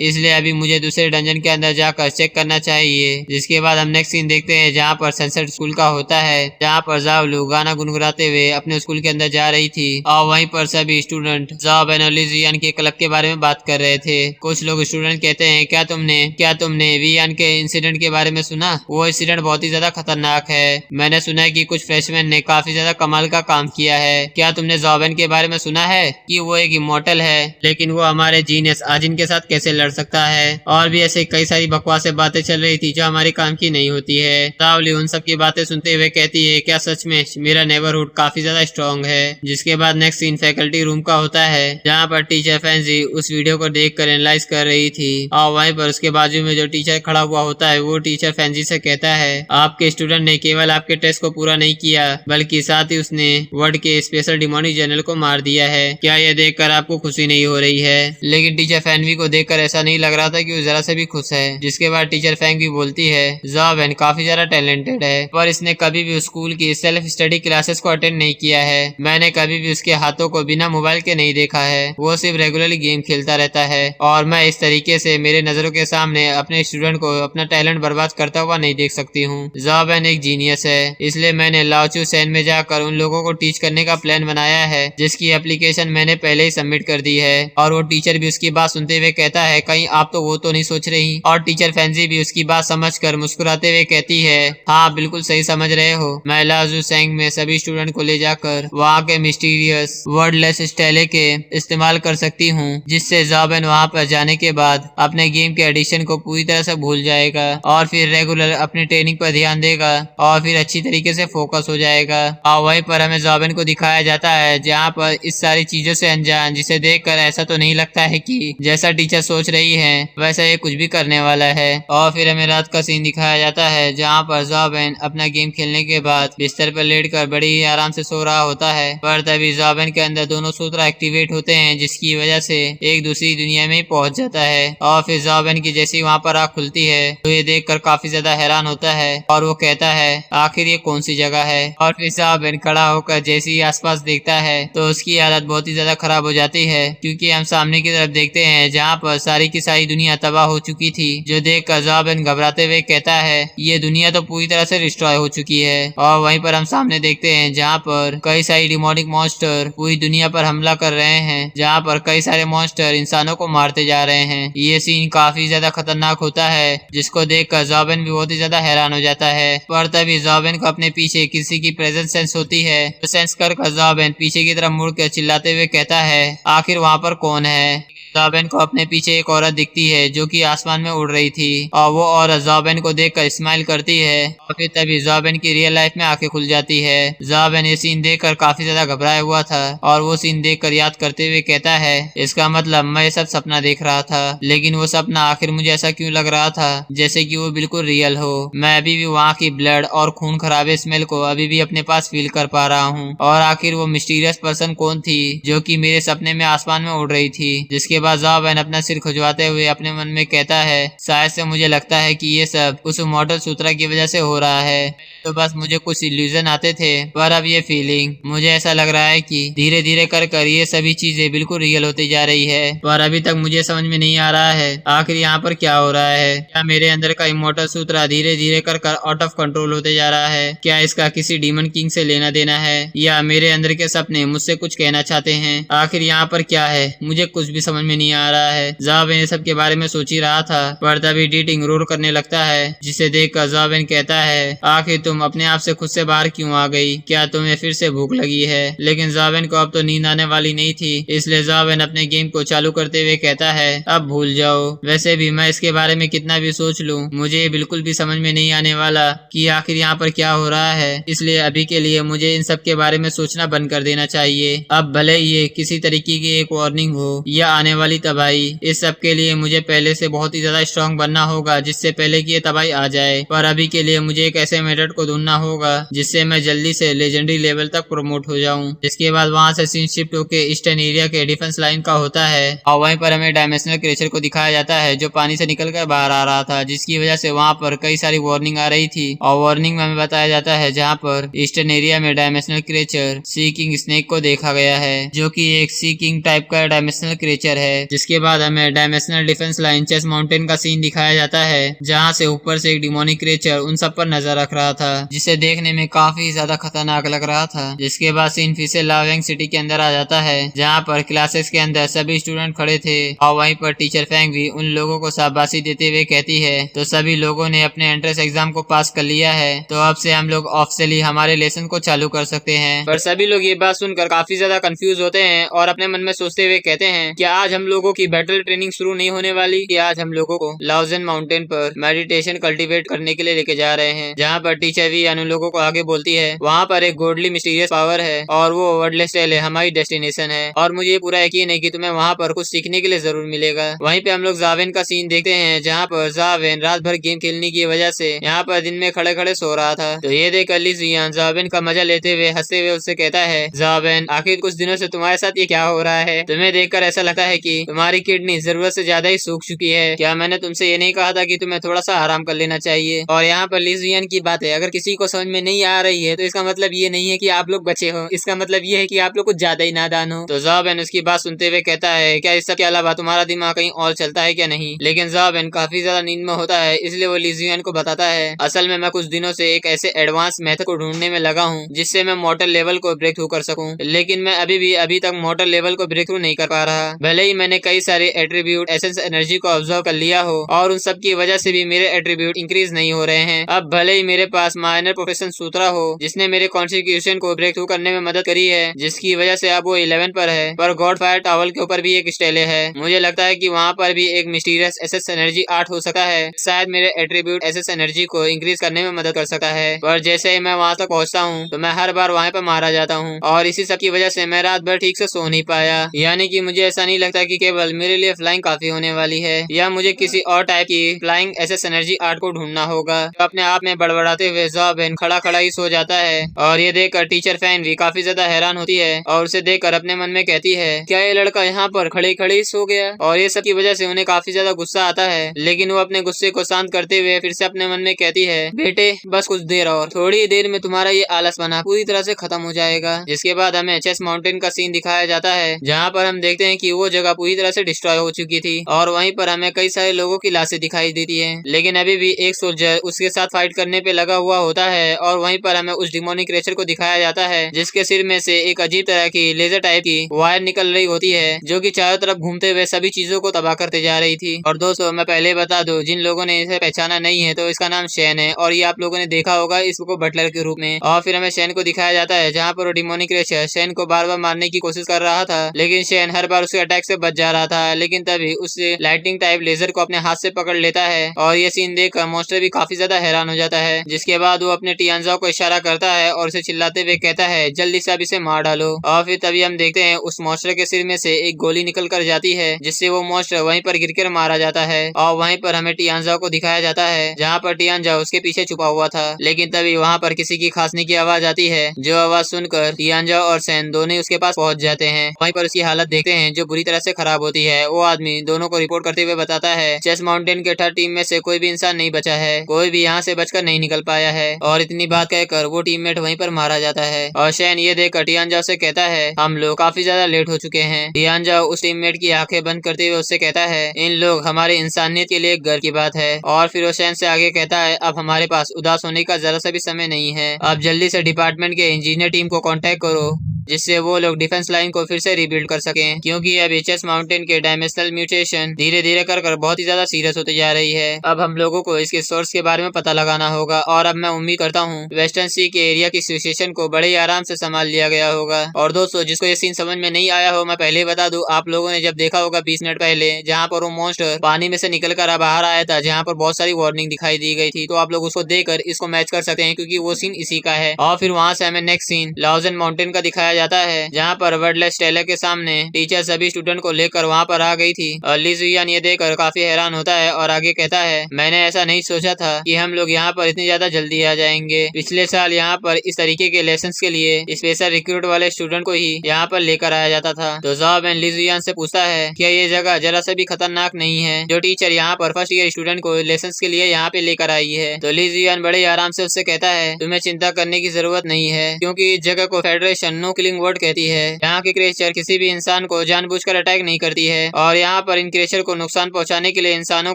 इसलिए अभी मुझे दूसरे डंजन के अंदर जाकर चेक करना चाहिए। जिसके बाद हम नेक्स्ट सीन देखते हैं जहाँ पर सनसेट स्कूल का होता है, जहाँ पर ज़ावलू गाना गुनगुनाते हुए अपने स्कूल के अंदर जा रही थी और वहीं पर सभी स्टूडेंट ज़ाबेन और ली जुयान के क्लब के बारे में बात कर रहे थे। कुछ लोग स्टूडेंट कहते हैं, क्या तुमने वियान के इंसिडेंट के बारे में सुना? वो इंसिडेंट बहुत ही ज्यादा खतरनाक है। मैंने सुना है कि कुछ फ्रेशमैन ने काफी ज्यादा कमाल का काम किया है। क्या तुमने ज़ाबेन के बारे में सुना है कि वो एक इमॉर्टल है, लेकिन वो हमारे जीनियस आजिन के साथ कैसे लड़ सकता है? और भी ऐसे कई सारी बकवास बातें चल रही थी जो हमारे काम की नहीं होती है। ज़ावलू उन सब की बातें सुनते हुए कहती है, क्या सच में मेरा नेबरहुड काफी ज्यादा स्ट्रॉन्ग है? जिसके बाद नेक्स्ट सीन फैकल्टी रूम का होता है, जहाँ पर टीचर फैंसी उस वीडियो को देख कर एनालाइज कर रही थी और वहीं पर उसके बाजू में जो टीचर खड़ा हुआ होता है वो टीचर फैंसी से कहता है, आपके स्टूडेंट ने केवल आपके टेस्ट को पूरा नहीं किया बल्कि साथ ही उसने वर्ल्ड के स्पेशल डिमोनिक जनरल को मार दिया है। क्या यह देखकर आपको खुशी नहीं हो रही है? लेकिन टीचर फैंवी को देखकर ऐसा नहीं लग रहा था कि वो जरा से भी खुश है। जिसके बाद टीचर फैंग भी बोलती है, ज़ाबेन काफी ज्यादा टैलेंटेड है पर इसने कभी भी स्कूल की सेल्फ स्टडी क्लासेस को अटेंड नहीं किया है। मैंने कभी भी उसके हाथों को बिना मोबाइल के नहीं देखा है, वो सिर्फ रेगुलरली गेम खेलता रहता है और मैं इस तरीके से मेरे नजरों के सामने अपने स्टूडेंट को अपना टैलेंट बर्बाद करता हुआ नहीं देख सकती हूँ। ज़ाबेन एक जीनियस है, इसलिए मैंने लाओचू सैन में जाकर उन लोगों को टीच करने का प्लान बनाया है जिसकी एप्लीकेशन मैंने पहले ही सबमिट कर दी है। और वो टीचर भी उसकी बात सुनते हुए कहता है, कहीं आप तो वो तो नहीं सोच रही? और टीचर फैंसी भी उसकी बात समझकर मुस्कुराते हुए कहती है, हाँ बिल्कुल सही समझ रहे हो। मैं लाओचू सैन में सभी स्टूडेंट को ले जाकर वहाँ के मिस्टीरियस वर्डलेस स्टेले के इस्तेमाल कर सकती हूँ, जिससे ज़ाबेन वहाँ पर जाने के बाद अपने गेम के एडिशन को पूरी तरह से भूल जाएगा और फिर रेगुलर अपनी ट्रेनिंग पर ध्यान देगा और फिर अच्छी तरीके से फोकस हो जाएगा। और वहीं पर हमें ज़ाबेन को दिखाया जाता है जहाँ पर इस सारी चीजों से अनजान, जिसे देखकर ऐसा तो नहीं लगता है कि जैसा टीचर सोच रही है वैसा ये कुछ भी करने वाला है। और फिर हमें रात का सीन दिखाया जाता है जहाँ पर ज़ाबेन अपना गेम खेलने के बाद बिस्तर पर लेटकर बड़ी ही आराम से सो रहा होता है, पर तभी ज़ाबेन के अंदर दोनों सूत्र एक्टिवेट होते हैं जिसकी वजह से एक दूसरी दुनिया में पहुंच जाता है। और फिर ज़ाबेन की जैसी वहाँ पर आँख खुलती है तो ये देखकर काफी ज्यादा हैरान होता है और वो कहता है, आखिर ये कौन सी जगह है? और फिर ज़ाबेन खड़ा होकर जैसे ही आसपास देखता है तो उसकी हालत बहुत ही ज्यादा खराब हो जाती है, क्योंकि हम सामने की तरफ देखते हैं जहाँ पर सारी की सारी दुनिया तबाह हो चुकी थी। जो देखकर ज़ाबेन घबराते हुए कहता है, ये दुनिया तो पूरी तरह से डिस्ट्रॉय हो चुकी है। और वहीं पर हम सामने देखते हैं जहाँ पर कई सारी डिमोनिक मॉन्स्टर पूरी दुनिया पर हमला कर रहे हैं, जहाँ पर कई सारे मॉन्स्टर इंसानों को मारते जा रहे हैं। ये सीन काफी ज्यादा खतरनाक होता है जिसको देखकर ज़ाबेन भी बहुत ही ज्यादा हैरान हो जाता है, पर तभी ज़ाबेन को अपने पीछे किसी की प्रेजेंस प्रेजेंस सेंस होती है। तो सेंस कर ज़ाबेन पीछे की तरफ मुड़ कर चिल्लाते हुए कहता है, आखिर वहाँ पर कौन है। ज़ाबेन को अपने पीछे एक औरत दिखती है जो कि आसमान में उड़ रही थी और वो औरत ज़ाबेन को देखकर स्माइल करती है और फिर तभी ज़ाबेन की रियल लाइफ में आंखें खुल जाती है। ज़ाबेन ये सीन देखकर काफी ज्यादा घबराया हुआ था और वो सीन देखकर याद करते हुए कहता है, इसका मतलब मैं ये सब सपना देख रहा था, लेकिन वो सपना आखिर मुझे ऐसा क्यों लग रहा था जैसे कि वो बिल्कुल रियल हो। मैं अभी भी वहाँ की ब्लड और खून खराबे स्मेल को अभी भी अपने पास फील कर पा रहा हूँ। और आखिर वो मिस्टीरियस पर्सन कौन थी जो कि मेरे सपने में आसमान में उड़ रही थी। जिसके बाद ज़ाबेन अपना सिर खुजवाते हुए अपने मन में कहता है, शायद से मुझे लगता है कि ये सब उस मॉडल सूत्रा की वजह से हो रहा है। तो बस मुझे कुछ इल्यूजन आते थे, पर अब ये फीलिंग मुझे ऐसा लग रहा है कि धीरे धीरे कर ये सभी चीजें बिल्कुल रियल होती जा रही है। पर अभी तक मुझे समझ में नहीं आ रहा है आखिर यहाँ पर क्या हो रहा है। क्या मेरे अंदर का इमोर्टल सूत्रा धीरे धीरे कर आउट ऑफ कंट्रोल होते जा रहा है। क्या इसका किसी डीमन किंग से लेना देना है या मेरे अंदर के सपने मुझसे कुछ कहना चाहते हैं। आखिर यहाँ पर क्या है मुझे कुछ भी समझ में नहीं आ रहा है। ज़ाबेन ये सब के बारे में सोच ही रहा था, पर तभी डीटिंग रोर करने लगता है, जिसे देखकर ज़ाबेन कहता है, आखिर तुम अपने आप से खुद से बाहर क्यों आ गई। क्या तुम्हें फिर से भूख लगी है। लेकिन ज़ाबेन को अब तो नींद आने वाली नहीं थी, इसलिए ज़ाबेन अपने गेम को चालू करते हुए कहता है, अब भूल जाओ। वैसे भी मैं इसके बारे में कितना भी सोच लूं, मुझे ये बिल्कुल भी समझ में नहीं आने वाला कि आखिर यहाँ पर क्या हो रहा है। इसलिए अभी के लिए मुझे इन सब के बारे में सोचना बंद कर देना चाहिए। अब भले ये किसी तरीके की एक वार्निंग हो या आने वाली तबाही, इस सब के लिए मुझे पहले से बहुत ही ज्यादा स्ट्रांग बनना होगा जिससे पहले की ये तबाही आ जाए। पर अभी के लिए मुझे एक ऐसे मेथड को ढूंढना होगा जिससे मैं जल्दी से लेजेंडरी लेवल तक प्रमोट हो जाऊं। इसके बाद वहां से सीन शिफ्ट होकर ईस्टर्न एरिया के डिफेंस लाइन का होता है और वहीं पर हमें डायमेंशनल क्रिएचर को दिखाया जाता है जो पानी से निकल कर बाहर आ रहा था, जिसकी वजह से वहां पर कई सारी वार्निंग आ रही थी। और वार्निंग में हमें बताया जाता है जहाँ पर ईस्टर्न एरिया में dimensional creature sea king snake को देखा गया है, जो कि एक सी किंग टाइप का डायमेंशनल क्रिएचर है। जिसके बाद हमें dimensional defence line chase mountain का सीन दिखाया जाता है जहाँ से ऊपर से एक डिमोनिक क्रिएचर उन सब पर नजर रख रहा था, जिसे देखने में काफी ज्यादा खतरनाक लग रहा था। जिसके बाद सीन फिर से लावेंग सिटी के अंदर आ जाता है जहाँ पर क्लासेस के अंदर सभी स्टूडेंट खड़े थे और वहीं पर टीचर फेंग भी उन लोगों को शाबाशी देते हुए कहती है, तो सभी लोगों ने अपने एंट्रेंस एग्जाम को पास कर लिया है, तो अब से हम लोग ऑफिशियली हमारे लेसन को चालू कर सकते हैं। पर सभी लोग ये बात सुनकर काफी ज्यादा कंफ्यूज होते हैं और अपने मन में सोचते हुए कहते हैं, क्या आज हम लोगों की बैटल ट्रेनिंग शुरू नहीं होने वाली। कि आज हम लोगों को लाउजेन माउंटेन पर मेडिटेशन कल्टीवेट करने के लिए लेके जा रहे हैं, जहाँ पर टीचर भी उन लोगों को आगे बोलती है, वहाँ पर एक गॉडली मिस्टीरियस पावर है और वो वर्डलेस टेल है, हमारी डेस्टिनेशन है और मुझे पूरा यकीन है कि तुम्हें वहाँ पर कुछ सीखने के लिए जरूर मिलेगा। वहीं पे हम लोग ज़ावेन का सीन देखते हैं जहाँ पर ज़ावेन रात भर गेम खेलने की वजह से यहाँ पर दिन में खड़े खड़े सो रहा था। तो ये देख ली जियान ज़ावेन का मजा लेते हुए हंसते हुए उससे कहता है, ज़ावेन आखिर कुछ दिनों से तुम्हारे साथ ये क्या हो रहा है। तुम्हें देखकर ऐसा लगता है कि तुम्हारी किडनी जरूरत से ज्यादा ही सूख चुकी है। क्या मैंने तुमसे ये नहीं कहा था कि तुम्हें थोड़ा सा आराम कर लेना चाहिए। और यहाँ पर लिजियन की बात है, अगर किसी को समझ में नहीं आ रही है तो इसका मतलब ये नहीं है कि आप लोग बचे हो, इसका मतलब ये है कि आप लोग कुछ ज्यादा ही नादान हो। तो ज़ावेन उसकी बात सुनते हुए कहता है, क्या इस सब के अलावा तुम्हारा दिमाग कहीं और चलता है क्या नहीं। लेकिन ज़ावेन काफी ज्यादा नींद में होता है, इसलिए वो लिजियन को बताता है, असल में मैं कुछ दिनों से एक ऐसे एडवांस मेथड को ढूंढने में लगा हूँ जिससे मैं मॉर्टल लेवल को ब्रेक थ्रू कर सकूं। लेकिन मैं अभी तक मॉर्टल लेवल को ब्रेक थ्रू नहीं कर पा रहा। भले ही मैंने कई सारे एट्रीब्यूट एसेंस एनर्जी को ऑब्जर्व कर लिया हो और उन सब की वजह से भी मेरे एट्रीब्यूट इंक्रीज नहीं हो रहे हैं। अब भले ही मेरे पास माइनर प्रोफेशन सूत्रा हो जिसने मेरे कॉन्स्टिट्यूशन को ब्रेक थ्रू करने में मदद करी है, जिसकी वजह से अब वो 11 पर है, पर गॉड फायर टावल के ऊपर भी एक स्टेले है। मुझे लगता है कि वहाँ पर भी एक मिस्टीरियस एसेस एनर्जी 8 हो सकता है, शायद मेरे एट्रीब्यूट एसेस एनर्जी को इंक्रीज करने में मदद कर सकता है। पर जैसे ही मैं वहाँ तक पहुँचता हूँ तो मैं हर बार वहाँ पर मारा जाता हूँ और इसी सब की वजह से मैं रात भर ठीक से सो नहीं पाया। यानी कि मुझे ऐसा नहीं लगता कि केवल मेरे लिए फ्लाइंग काफी होने वाली है, या मुझे किसी और टाइप की फ्लाइंग एसेस एनर्जी 8 को ढूंढना होगा। तो अपने आप में बड़बड़ाते हुए ज़ावेन खड़ा ही सो जाता है और ये देखकर टीचर फैन भी काफी ज्यादा हैरान होती है और उसे देखकर अपने मन में कहती है, क्या ये लड़का यहाँ पर खड़े ही सो गया। और ये सब की वजह से उन्हें काफी ज्यादा गुस्सा आता है, लेकिन वो अपने गुस्से को शांत करते हुए फिर से अपने मन में कहती है, बेटे बस कुछ देर और, थोड़ी देर में तुम्हारा ये आलस बना पूरी तरह से खत्म हो जाएगा। जिसके बाद हमें चेस माउंटेन का सीन दिखाया जाता है जहाँ पर हम देखते हैं कि वो जगह पूरी तरह से डिस्ट्रॉय हो चुकी थी और वहीं पर हमें कई सारे लोगों की लाशें दिखाई देती है। लेकिन अभी भी एक सोल्जर उसके साथ फाइट करने पे लगा हुआ होता है और वहीं पर हमें उस डिमोनिक क्रिएचर को दिखाया जाता है जिसके सिर में से एक अजीब तरह की लेजर टाइप की वायर निकल रही होती है जो कि चारों तरफ घूमते हुए सभी चीजों को तबाह करते जा रही थी। और दोस्तों मैं पहले बता दूं, जिन लोगों ने इसे पहचाना नहीं है तो इसका नाम शैन है और ये आप लोगों ने देखा होगा इसको बटलर के रूप में। और फिर हमें शैन को दिखाया जाता है जहाँ पर वो डिमोनिक क्रिएचर शैन को बार बार मारने की कोशिश कर रहा था, लेकिन शैन हर बार उसके अटैक से बच जा रहा था। लेकिन तभी उससे लाइटनिंग टाइप लेजर को अपने हाथ से पकड़ लेता है और ये सीन देखकर मॉन्स्टर भी काफी ज्यादा हैरान हो जाता है। जिसके बाद वो अपने टियानजाओ को इशारा करता है और उसे चिल्लाते हुए कहता है जल्दी से अब इसे मार डालो। और फिर तभी हम देखते हैं उस मॉन्स्टर के सिर में से एक गोली निकल कर जाती है जिससे वो मॉन्स्टर वहीं पर गिरकर मारा जाता है। और वहीं पर हमें टियानजाओ को दिखाया जाता है जहाँ पर टियानजाओ उसके पीछे छुपा हुआ था। लेकिन तभी वहाँ पर किसी की खांसने की आवाज आती है जो आवाज सुनकर टियानजाओ और सैन दोनों उसके पास पहुंच जाते हैं। वहीं पर उसकी हालत देखते हैं जो बुरी तरह से खराब होती है। वो आदमी दोनों को रिपोर्ट करते हुए बताता है चेस माउंटेन के 3rd टीम में से कोई भी इंसान नहीं बचा है, कोई भी यहाँ से बचकर नहीं निकल पाया है। और इतनी बात कहकर वो टीममेट वहीं पर मारा जाता है। और शैन ये देखकर टियानजाओ से कहता है हम लोग काफी ज्यादा लेट हो चुके हैं। टियानजाओ उस टीममेट की आंखें बंद करते हुए उससे कहता है इन लोग हमारे इंसानियत के लिए गर्व की बात है। और फिर वो शैन से आगे कहता है अब हमारे पास उदास होने का जरा सा भी समय नहीं है, अब जल्दी से डिपार्टमेंट के इंजीनियर टीम को कांटेक्ट करो जिससे वो लोग डिफेंस लाइन को फिर से रिबिल्ड कर सकें, क्योंकि अब चेस माउंटेन के डायमेंशनल म्यूटेशन धीरे धीरे कर बहुत ही ज्यादा सीरियस होते जा रही है। अब हम लोगों को इसके सोर्स के बारे में पता लगाना होगा और अब मैं उम्मीद करता हूँ वेस्टर्न सी के एरिया की सिचुएशन को बड़े ही आराम से संभाल लिया गया होगा। और दोस्तों जिसको ये सीन समझ में नहीं आया हो मैं पहले बता दूं, आप लोगों ने जब देखा होगा 20 मिनट पहले जहाँ पर वो मॉन्स्टर पानी में से निकल कर बाहर आया था जहाँ पर बहुत सारी वार्निंग दिखाई दी गई थी, तो आप लोग उसको देखकर इसको मैच कर सकते हैं क्योंकि वो सीन इसी का है। और फिर वहाँ से हमें नेक्स्ट सीन लाउजन माउंटेन का दिखाया जाता है जहाँ पर वर्डलेस टेलर के सामने टीचर सभी स्टूडेंट को लेकर वहाँ पर आ गई थी। और ली जुयान ये देखकर काफी हैरान होता है और आगे कहता है मैंने ऐसा नहीं सोचा था कि हम लोग यहाँ पर इतनी ज्यादा जल्दी आ जाएंगे। पिछले साल यहाँ पर इस तरीके के लेसन्स के लिए स्पेशल रिक्रूट वाले स्टूडेंट को ही यहाँ पर लेकर आया जाता था। तो जॉब एंड ली जुयान से पूछता है क्या ये जगह जरा सा भी खतरनाक नहीं है जो टीचर यहाँ पर फर्स्ट ईयर स्टूडेंट को लेसन्स के लिए यहाँ पे लेकर आई है। तो ली जुयान बड़े आराम से उससे कहता है तुम्हें चिंता करने की जरूरत नहीं है क्योंकि इस जगह को फेडरेशन नो किलिंग वर्ड कहती है। यहाँ की क्रिएचर किसी भी इंसान को जानबूझकर अटैक नहीं करती है और यहाँ पर इन क्रिएचर को नुकसान पहुँचाने के लिए इंसानों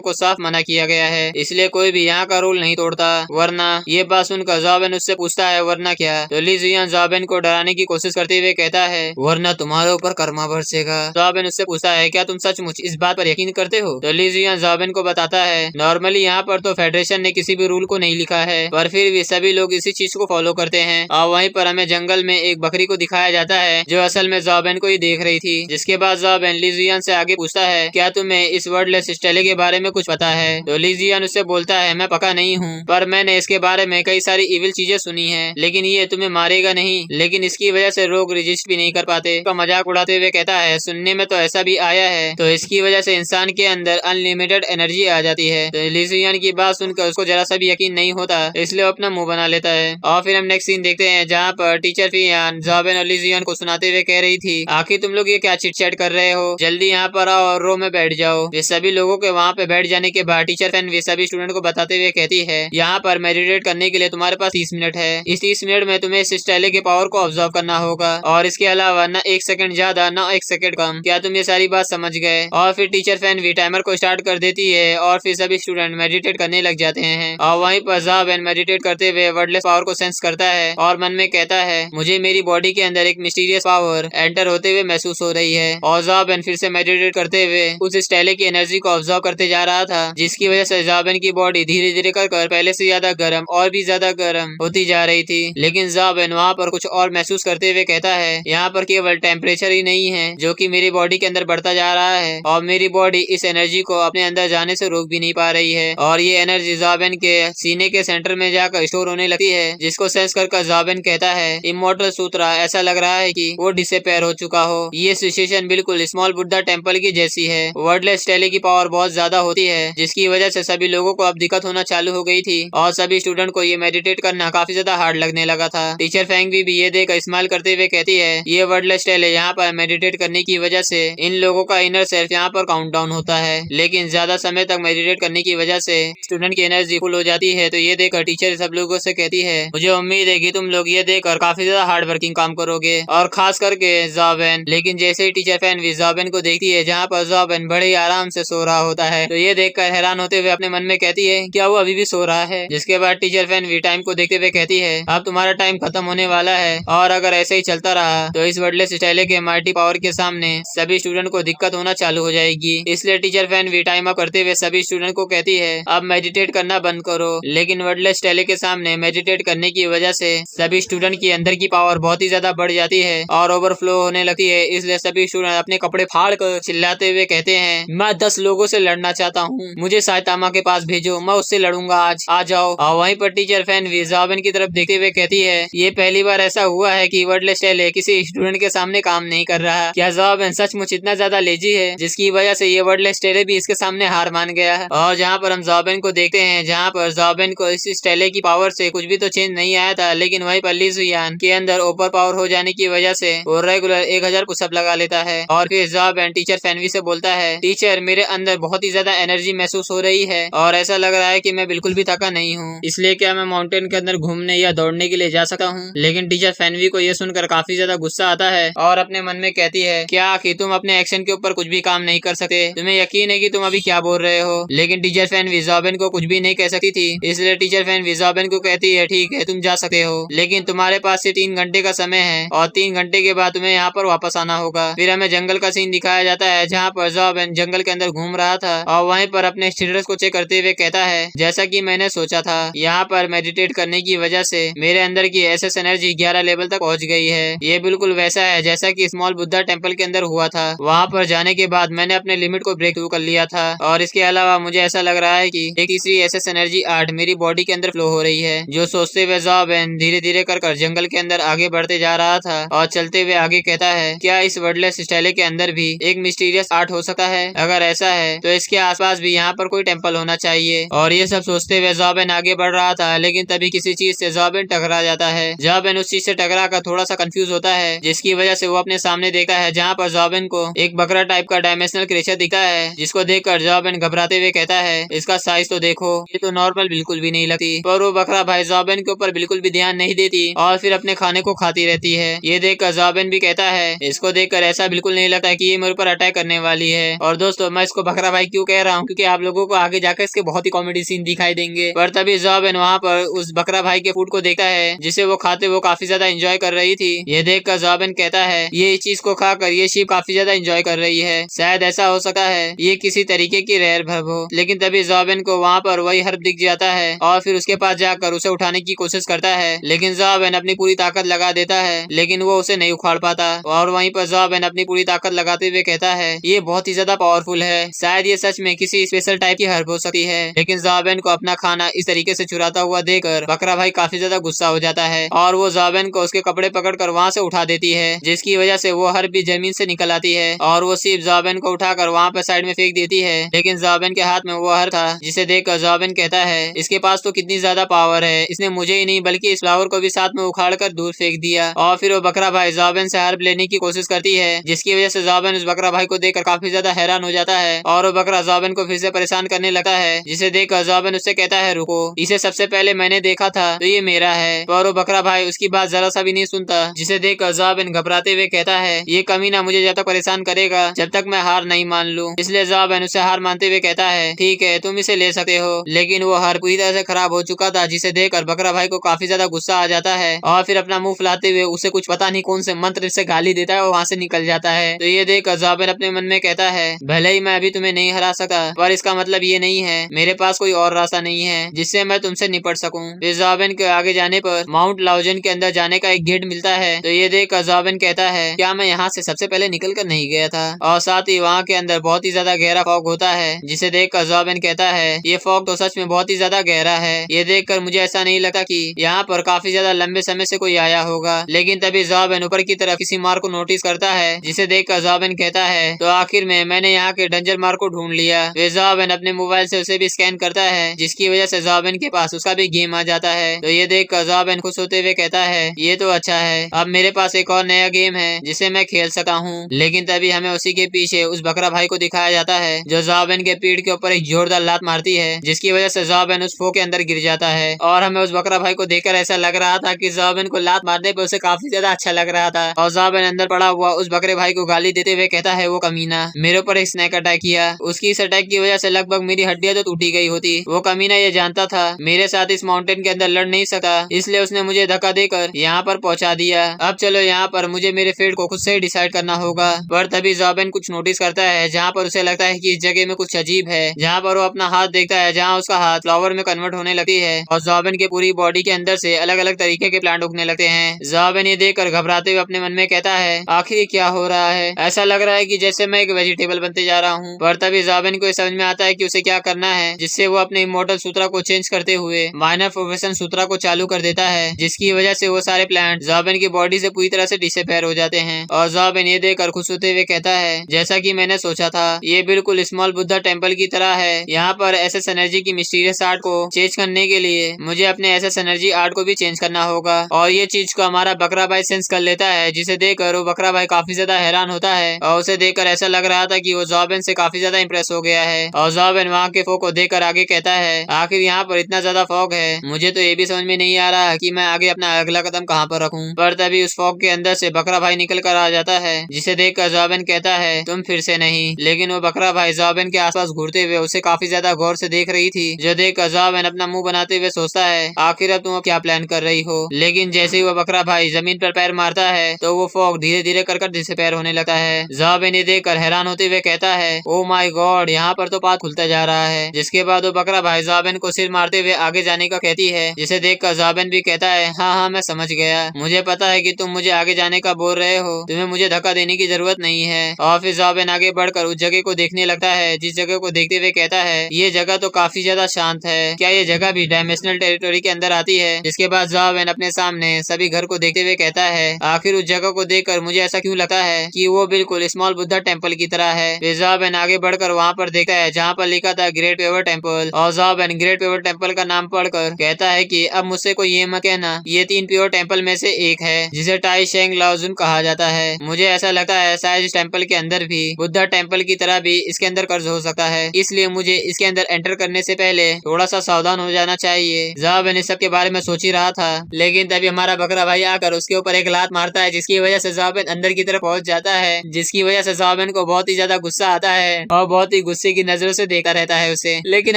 को साफ मना किया गया है, इसलिए कोई भी यहाँ का रूल नहीं तोड़ता। वरना ये बात सुनकर जॉबेन उससे पूछता है वरना क्या। तो ली जुयान जॉबेन को डराने की कोशिश करते हुए कहता है वरना तुम्हारे ऊपर कर्मा बरसेगा। जॉबेन उससे पूछता है क्या तुम सचमुच इस बात पर यकीन करते हो। तो ली जुयान जॉबेन को बताता है नॉर्मली यहाँ पर तो फेडरेशन ने किसी भी रूल को नहीं लिखा है पर फिर भी सभी लोग इसी चीज को फॉलो करते हैं। और वहीं पर हमें जंगल में एक बकरी को दिखाया जाता है जो असल में जॉबेन को ही देख रही थी। जिसके बाद जॉबेन ली जुयान से आगे पूछता है क्या तुम्हें इस वर्डलेस स्टेले के बारे में कुछ पता है। तो ली जुयान उससे बोलता है मैं पक्का नहीं हूँ पर मैंने इसके बारे में कई सारी इविल चीजें सुनी है, लेकिन ये तुम्हें मारेगा नहीं, लेकिन इसकी वजह से लोग रजिस्ट भी नहीं कर पाते। उसका मजाक उड़ाते हुए कहता है सुनने में तो ऐसा भी आया है तो इसकी वजह से इंसान के अंदर अनलिमिटेड एनर्जी आ जाती है। तो ली जुयान की बात सुनकर उसको जरा सा भी यकीन नहीं होता इसलिए अपना मुंह बना लेता है। और फिर हम नेक्स्ट सीन देखते हैं जहाँ पर टीचर फियान जॉबेन और ली जुयान को सुनाते हुए कह रही थी आखिर तुम लोग ये क्या चिट-चैट कर रहे हो, जल्दी यहाँ पर आओ और रो में बैठ जाओ। वे सभी लोगों के वहाँ पे बैठ जाने के बाद टीचर फैन वे सभी स्टूडेंट को बताते हुए कहती है यहाँ पर मेडिटेट करने के लिए तुम्हारे पास 30 मिनट है। इस 30 मिनट में तुम्हें इस स्टेले के पावर को ऑब्जर्व करना होगा और इसके अलावा न 1 सेकंड ज्यादा न 1 सेकंड कम। क्या तुम ये सारी बात समझ गए। और फिर टीचर फैन भी टाइमर को स्टार्ट कर देती है और फिर सभी स्टूडेंट मेडिटेट करने लग जाते हैं। और वहीं पर जॉबेन मेडिटेट करते हुए वर्डलेस पावर को सेंस करता है और मन में कहता है मुझे मेरी बॉडी के अंदर एक मिस्टीरियस पावर एंटर होते हुए महसूस हो रही है। और जॉबेन फिर से मेडिटेट करते हुए उस स्टेले की एनर्जी को ऑब्जर्व करते जा रहा था जिसकी वजह से जॉबेन की बॉडी धीरे धीरे कर पहले से ज्यादा गर्म और भी ज्यादा गर्म होती जा रही थी। लेकिन जॉबेन वहाँ पर कुछ और महसूस करते हुए कहता है यहाँ पर केवल टेम्परेचर ही नहीं है जो कि मेरी बॉडी के अंदर बढ़ता जा रहा है और मेरी बॉडी इस एनर्जी को अपने अंदर जाने से रोक भी नहीं पा रही है और ये एनर्जी जॉबेन के सीने के सेंटर में जाकर स्टोर होने लगती है जिसको सेंस कर जॉबेन कहता है इमोर्टल सूत्रा ऐसा लग रहा है कि वो डिसअपीयर हो चुका हो। ये सिचुएशन बिल्कुल स्मॉल बुद्धा टेम्पल की जैसी है। वर्डलेस स्टेले की पावर बहुत ज्यादा होती है जिसकी वजह से सभी लोगों को अब दिक्कत होना चालू हो गई थी और सभी स्टूडेंट को ये मेडिटेट करना काफी ज्यादा हार्ड लगने लगा था। टीचर फैंग भी ये देख स्माइल करते हुए कहती है ये वर्डलेस स्टेले यहाँ पर मेडिटेट करने की वजह से इन लोगों का इनर सेल्फ यहाँ पर काउंट डाउन होता है, लेकिन ज्यादा समय तक मेडिटेट करने की वजह से स्टूडेंट की एनर्जी फुल हो जाती है। तो ये देखकर टीचर सब लोगों से कहती है मुझे उम्मीद है कि तुम लोग ये देखकर काफी ज्यादा हार्ड वर्किंग काम करोगे जाओगे, और खास करके ज़ॉबेन। लेकिन जैसे ही टीचर फैनवी ज़ॉबेन को देखती है जहाँ पर ज़ॉबेन बड़े ही आराम से सो रहा होता है, तो ये देखकर हैरान होते हुए अपने मन में कहती है क्या वो अभी भी सो रहा है। जिसके बाद टीचर फैनवी टाइम को देखते हुए कहती है अब तुम्हारा टाइम खत्म होने वाला है, और अगर ऐसे ही चलता रहा तो इस वर्डलेस स्टाइले के माइटी पावर के सामने सभी स्टूडेंट को दिक्कत होना चालू हो जाएगी। इसलिए टीचर फैनवी टाइम अप करते हुए सभी स्टूडेंट को कहती है अब मेडिटेट करना बंद करो। लेकिन वर्डलेस स्टाइले के सामने मेडिटेट करने की वजह से सभी स्टूडेंट की अंदर की पावर बहुत ही ज्यादा बढ़ जाती है और ओवरफ्लो होने लगती है। इसलिए सभी स्टूडेंट अपने कपड़े फाड़ कर चिल्लाते हुए कहते हैं मैं 10 लोगों से लड़ना चाहता हूँ, मुझे साइतामा के पास भेजो, मैं उससे लड़ूंगा आज, आ जाओ। और वहीं पर टीचर फैनवी ज़ॉबेन की तरफ देखते हुए कहती है ये पहली बार ऐसा हुआ है कि वर्डलेस स्टाइले किसी स्टूडेंट के सामने काम नहीं कर रहा। क्या ज़ॉबेन सचमुच इतना ज्यादा लेजी है जिसकी वजह से ये वर्डलेस स्टाइले भी इसके सामने हार मान गया है। और जहाँ पर हम ज़ॉबेन को देखते हैं जहाँ पर ज़ॉबेन को इस स्टाइले की पावर से कुछ भी तो चेंज नहीं आया था, लेकिन वहीं पर ली जुयान के अंदर ओवर पावर हो जाने की वजह से वो रेगुलर 1000 पुशअप लगा लेता है। और फिर ज़ॉबेन टीचर फैनवी से बोलता है टीचर मेरे अंदर बहुत ही ज्यादा एनर्जी महसूस हो रही है और ऐसा लग रहा है कि मैं बिल्कुल भी थका नहीं हूँ, इसलिए क्या मैं माउंटेन के अंदर घूमने या दौड़ने के लिए जा सकता हूँ। लेकिन टीचर फैनवी को यह सुनकर काफी ज्यादा गुस्सा आता है और अपने मन में कहती है क्या कि तुम अपने एक्शन के ऊपर कुछ भी काम नहीं कर सकते, तुम्हें यकीन है कि तुम अभी क्या बोल रहे हो। लेकिन टीचर फैनवी ज़ॉबेन को कुछ भी नहीं कह सकती थी, इसलिए टीचर फैनवी ज़ॉबेन को कहती है ठीक है तुम जा सकते हो, लेकिन तुम्हारे पास से 3 घंटे का समय है और 3 घंटे के बाद तुम्हें यहाँ पर वापस आना होगा। फिर हमें जंगल का सीन दिखाया जाता है जहाँ पर ज़ॉबेन जंगल के अंदर घूम रहा था और वहीं पर अपने स्टेटस को चेक करते हुए कहता है जैसा कि मैंने सोचा था यहाँ पर मेडिटेट करने की वजह से मेरे अंदर की एसएस एनर्जी 11 लेवल तक पहुँच गई है। ये बिल्कुल वैसा है जैसा कि स्मॉल बुद्धा टेम्पल के अंदर हुआ था। वहाँ पर जाने के बाद मैंने अपने लिमिट को ब्रेक थ्रू कर लिया था और इसके अलावा मुझे ऐसा लग रहा है कि एक तीसरी एसएस एनर्जी 8 मेरी बॉडी के अंदर फ्लो हो रही है। जो सोचते हुए ज़ॉबेन धीरे धीरे कर जंगल के अंदर आगे बढ़ते जा रहा था और चलते हुए आगे कहता है क्या इस वर्डलेस स्टाइले के अंदर भी एक मिस्टीरियस आर्ट हो सकता है, अगर ऐसा है तो इसके आसपास भी यहाँ पर कोई टेम्पल होना चाहिए। और ये सब सोचते हुए ज़ॉबेन आगे बढ़ रहा था, लेकिन तभी किसी चीज से ज़ॉबेन टकरा जाता है। ज़ॉबेन उस चीज से टकरा कर थोड़ा सा कंफ्यूज होता है, जिसकी वजह से वो अपने सामने देखता है जहाँ पर ज़ॉबेन को एक बकरा टाइप का डायमेंशनल क्रिएचर दिखता है, जिसको देखकर ज़ॉबेन घबराते हुए कहता है इसका साइज तो देखो, ये तो नॉर्मल बिल्कुल भी नहीं लगती। पर वो बकरा भाई ज़ॉबेन के ऊपर बिल्कुल भी ध्यान नहीं देती और फिर अपने खाने को खाती रहती है। ये देखकर ज़ॉबेन भी कहता है इसको देखकर ऐसा बिल्कुल नहीं लगता कि ये मेरे ऊपर अटैक करने वाली है। और दोस्तों मैं इसको बकरा भाई क्यों कह रहा हूँ क्योंकि आप लोगों को आगे जाकर इसके बहुत ही कॉमेडी सीन दिखाई देंगे। पर तभी ज़ॉबेन वहाँ पर उस बकरा भाई के फूड को देखता है जिसे वो खाते वो काफी ज्यादा एंजॉय कर रही थी। ये देखकर ज़ॉबेन कहता है ये इस चीज को खाकर ये शीप काफी ज्यादा एंजॉय कर रही है, शायद ऐसा हो सकता है ये किसी तरीके की रेयर भर्ब हो। लेकिन तभी ज़ॉबेन को वहाँ पर वही हर्ब दिख जाता है और फिर उसके पास जाकर उसे उठाने की कोशिश करता है, लेकिन ज़ॉबेन अपनी पूरी ताकत लगा देता है लेकिन वो उसे नहीं उखाड़ पाता। और वहीं पर ज़ॉबेन अपनी पूरी ताकत लगाते हुए कहता है ये बहुत ही ज्यादा पावरफुल है, शायद ये सच में किसी स्पेशल टाइप की हर्ब हो सकती है। लेकिन ज़ॉबेन को अपना खाना इस तरीके से चुराता हुआ देखकर बकरा भाई काफी ज्यादा गुस्सा हो जाता है और वो ज़ॉबेन को उसके कपड़े पकड़कर वहाँ से उठा देती है, जिसकी वजह से वो हर्ब भी जमीन से निकल आती है और वो सिर्फ ज़ॉबेन को उठाकर वहाँ पर साइड में फेंक देती है। लेकिन ज़ॉबेन के हाथ में वो हर्ब था, जिसे देखकर ज़ॉबेन कहता है इसके पास तो कितनी ज्यादा पावर है, इसने मुझे ही नहीं बल्कि इस फ्लावर को भी साथ में उखाड़ कर दूर फेंक दिया। और फिर वो बकरा भाई ज़ॉबेन से हर्ब लेने की कोशिश करती है, जिसकी वजह से ज़ॉबेन उस बकरा भाई को देखकर काफी ज्यादा हैरान हो जाता है और वो बकरा ज़ॉबेन को फिर से परेशान करने लगता है, जिसे देखकर ज़ॉबेन उससे कहता है रुको, इसे सबसे पहले मैंने देखा था तो ये मेरा है। और वो बकरा भाई उसकी बात जरा सा भी नहीं सुनता, जिसे देखकर ज़ॉबेन घबराते हुए कहता है ये कमीना मुझे जब तक परेशान करेगा जब तक मैं हार नहीं मान लूं। इसलिए ज़ॉबेन उसे हार मानते हुए कहता है ठीक है तुम इसे ले सकते हो। लेकिन वो हार पूरी तरह से खराब हो चुका था, जिसे देखकर बकरा भाई को काफी ज्यादा गुस्सा आ जाता है और फिर अपना मुंह फुलाते हुए उसे कुछ पता नहीं कौन से मंत्र से गाली देता है और वहाँ से निकल जाता है। तो ये देखकर ज़ॉबेन अपने मन में कहता है भले ही मैं अभी तुम्हें नहीं हरा सका, पर इसका मतलब ये नहीं है मेरे पास कोई और रास्ता नहीं है जिससे मैं तुमसे निपट सकूं। फिर ज़ॉबेन के आगे जाने पर माउंट लाओजन के अंदर जाने का एक गेट मिलता है। तो ये देखकर ज़ॉबेन कहता है क्या मैं यहाँ से सबसे पहले निकल कर नहीं गया था। और साथ ही वहाँ के अंदर बहुत ही ज्यादा गहरा फॉग होता है, जिसे देखकर ज़ॉबेन कहता है ये फॉग तो सच में बहुत ही ज्यादा गहरा है। ये देखकर मुझे ऐसा नहीं लगा कि यहाँ पर काफी ज्यादा लंबे समय से कोई आया होगा। लेकिन तभी ज़ॉबेन ऊपर की तरफ किसी मार्क को नोटिस करता है, जिसे देखकर ज़ॉबेन कहता है तो आखिर में मैंने यहाँ के डेंजर मार्क को ढूंढ लिया। फिर ज़ॉबेन अपने मोबाइल से उसे भी स्कैन करता है, जिसकी वजह से ज़ॉबेन के पास उसका भी गेम आ जाता है। तो ये देखकर ज़ॉबेन खुश होते हुए कहता है ये तो अच्छा है, अब मेरे पास एक और नया गेम है जिसे मैं खेल सकता हूँ। लेकिन तभी हमें उसी के पीछे उस बकरा भाई को दिखाया जाता है, जो ज़ॉबेन के पीठ के ऊपर एक जोरदार लात मारती है, जिसकी वजह से ज़ॉबेन उस फो के अंदर गिर जाता है। और हमें उस बकरा भाई को देखकर ऐसा लग रहा था कि ज़ॉबेन को लात मारने पर उसे काफी काफी ज्यादा अच्छा लग रहा था। और ज़ाबेन अंदर पड़ा हुआ उस बकरे भाई को गाली देते हुए कहता है, वो कमीना मेरे ऊपर एक स्नैक अटैक किया, उसकी इस अटैक की वजह से लगभग मेरी हड्डियां तो टूटी गई होती। वो कमीना ये जानता था मेरे साथ इस माउंटेन के अंदर लड़ नहीं सकता, इसलिए उसने मुझे धक्का देकर यहाँ पर पहुंचा दिया। अब चलो यहाँ पर मुझे मेरे फेट को खुद से ही डिसाइड करना होगा। पर तभी ज़ाबेन कुछ नोटिस करता है जहाँ पर उसे लगता है कि इस जगह में कुछ अजीब है। जहाँ पर वो अपना हाथ देखता है, जहाँ उसका हाथ फ्लावर में कन्वर्ट होने लगती है और ज़ाबेन के पूरी बॉडी के अंदर से अलग अलग तरीके के प्लांट उगने लगते हैं। ज़ाबेन ये देखकर घबराते हुए अपने मन में कहता है, आखिर क्या हो रहा है? ऐसा लग रहा है कि जैसे मैं एक वेजिटेबल बनते जा रहा हूँ। पर तभी ज़ाबेन को समझ में आता है कि उसे क्या करना है, जिससे वो अपने इमोर्टल सूत्रा को चेंज करते हुए माइनर प्रोफेशन सूत्रा को चालू कर देता है, जिसकी वजह से वो सारे प्लांट ज़ाबेन की बॉडी से पूरी तरह से डिसअपीयर हो जाते हैं। और ज़ाबेन ये देखकर खुश होते हुए कहता है, जैसा कि मैंने सोचा था, ये बिल्कुल स्मॉल बुद्धा टेम्पल की तरह है। यहाँ पर एसएस एनर्जी की मिस्टीरियस आर्ट को चेंज करने के लिए मुझे अपने एसएस एनर्जी आर्ट को भी चेंज करना होगा। और ये चीज को हमारा बकरा भाई सेंस कर लेता है, जिसे देखकर वो बकरा भाई काफी ज्यादा हैरान होता है और उसे देखकर ऐसा लग रहा था कि वो ज़ाबेन से काफी ज्यादा इंप्रेस हो गया है। और ज़ाबेन वहाँ के फॉग को देखकर आगे कहता है, आखिर यहाँ पर इतना ज्यादा फॉग है, मुझे तो ये भी समझ में नहीं आ रहा कि मैं आगे अपना अगला कदम कहाँ पर रखूं। पर तभी उस फॉग के अंदर से बकरा भाई निकल कर आ जाता है, जिसे देखकर ज़ाबेन कहता है, तुम फिर से नहीं। लेकिन वो बकरा भाई ज़ाबेन के आसपास घूरते हुए उसे काफी ज्यादा गौर से देख रही थी, जो देखकर ज़ाबेन अपना मुंह बनाते हुए सोचता है, आखिर अब तुम क्या प्लान कर रही हो। लेकिन जैसे ही वो बकरा भाई जमीन पर पैर मारता है तो वो फॉग धीरे धीरे कर डिसअपीयर होने लगता है। ज़ाबेन ये देखकर हैरान होते हुए कहता है, ओ माय गॉड, यहाँ पर तो पाथ खुलता जा रहा है। जिसके बाद वो बकरा भाई ज़ाबेन को सिर मारते हुए आगे जाने का कहती है, जिसे देखकर ज़ाबेन भी कहता है, हाँ हाँ मैं समझ गया, मुझे पता है कि तुम मुझे आगे जाने का बोल रहे हो, तुम्हें मुझे धक्का देने की जरूरत नहीं है। और फिर ज़ाबेन आगे बढ़कर उस जगह को देखने लगता है, जिस जगह को देखते हुए कहता है, ये जगह तो काफी ज्यादा शांत है, क्या ये जगह भी डायमेंशनल टेरिटोरी के अंदर आती है। जिसके बाद ज़ाबेन अपने सामने सभी घर को देखते हुए कहता है, आखिर उस जगह को देखकर मुझे ऐसा क्यों लगता है कि वो बिल्कुल स्मॉल बुद्धा टेम्पल की तरह है। फिर ज़ाबेन आगे बढ़कर वहाँ पर देखता है जहाँ पर लिखा था ग्रेट पेवर टेम्पल। और ज़ाबेन ग्रेट पेवर टेम्पल का नाम पढ़कर कहता है कि अब मुझसे कोई ये मत कहना, ये 3 प्योर टेम्पल में से एक है, जिसे टाई शेंग लाओजुन कहा जाता है। मुझे ऐसा लगता है शायद इस टेम्पल के अंदर भी बुद्धा टेम्पल की तरह भी इसके अंदर कर्ज हो सकता है, इसलिए मुझे इसके अंदर एंटर करने से पहले थोड़ा सा सावधान हो जाना चाहिए। ज़ाबेन इस सब के बारे में सोच ही रहा था, लेकिन तभी हमारा बकरा भाई आकर उसके ऊपर एक लात मारता है, जिसकी वजह से ज़ाबेन अंदर की तरफ पहुंच जाता है, जिसकी वजह से ज़ाबेन को बहुत ही ज्यादा गुस्सा आता है और बहुत ही गुस्से की नजरों से देखता रहता है उसे। लेकिन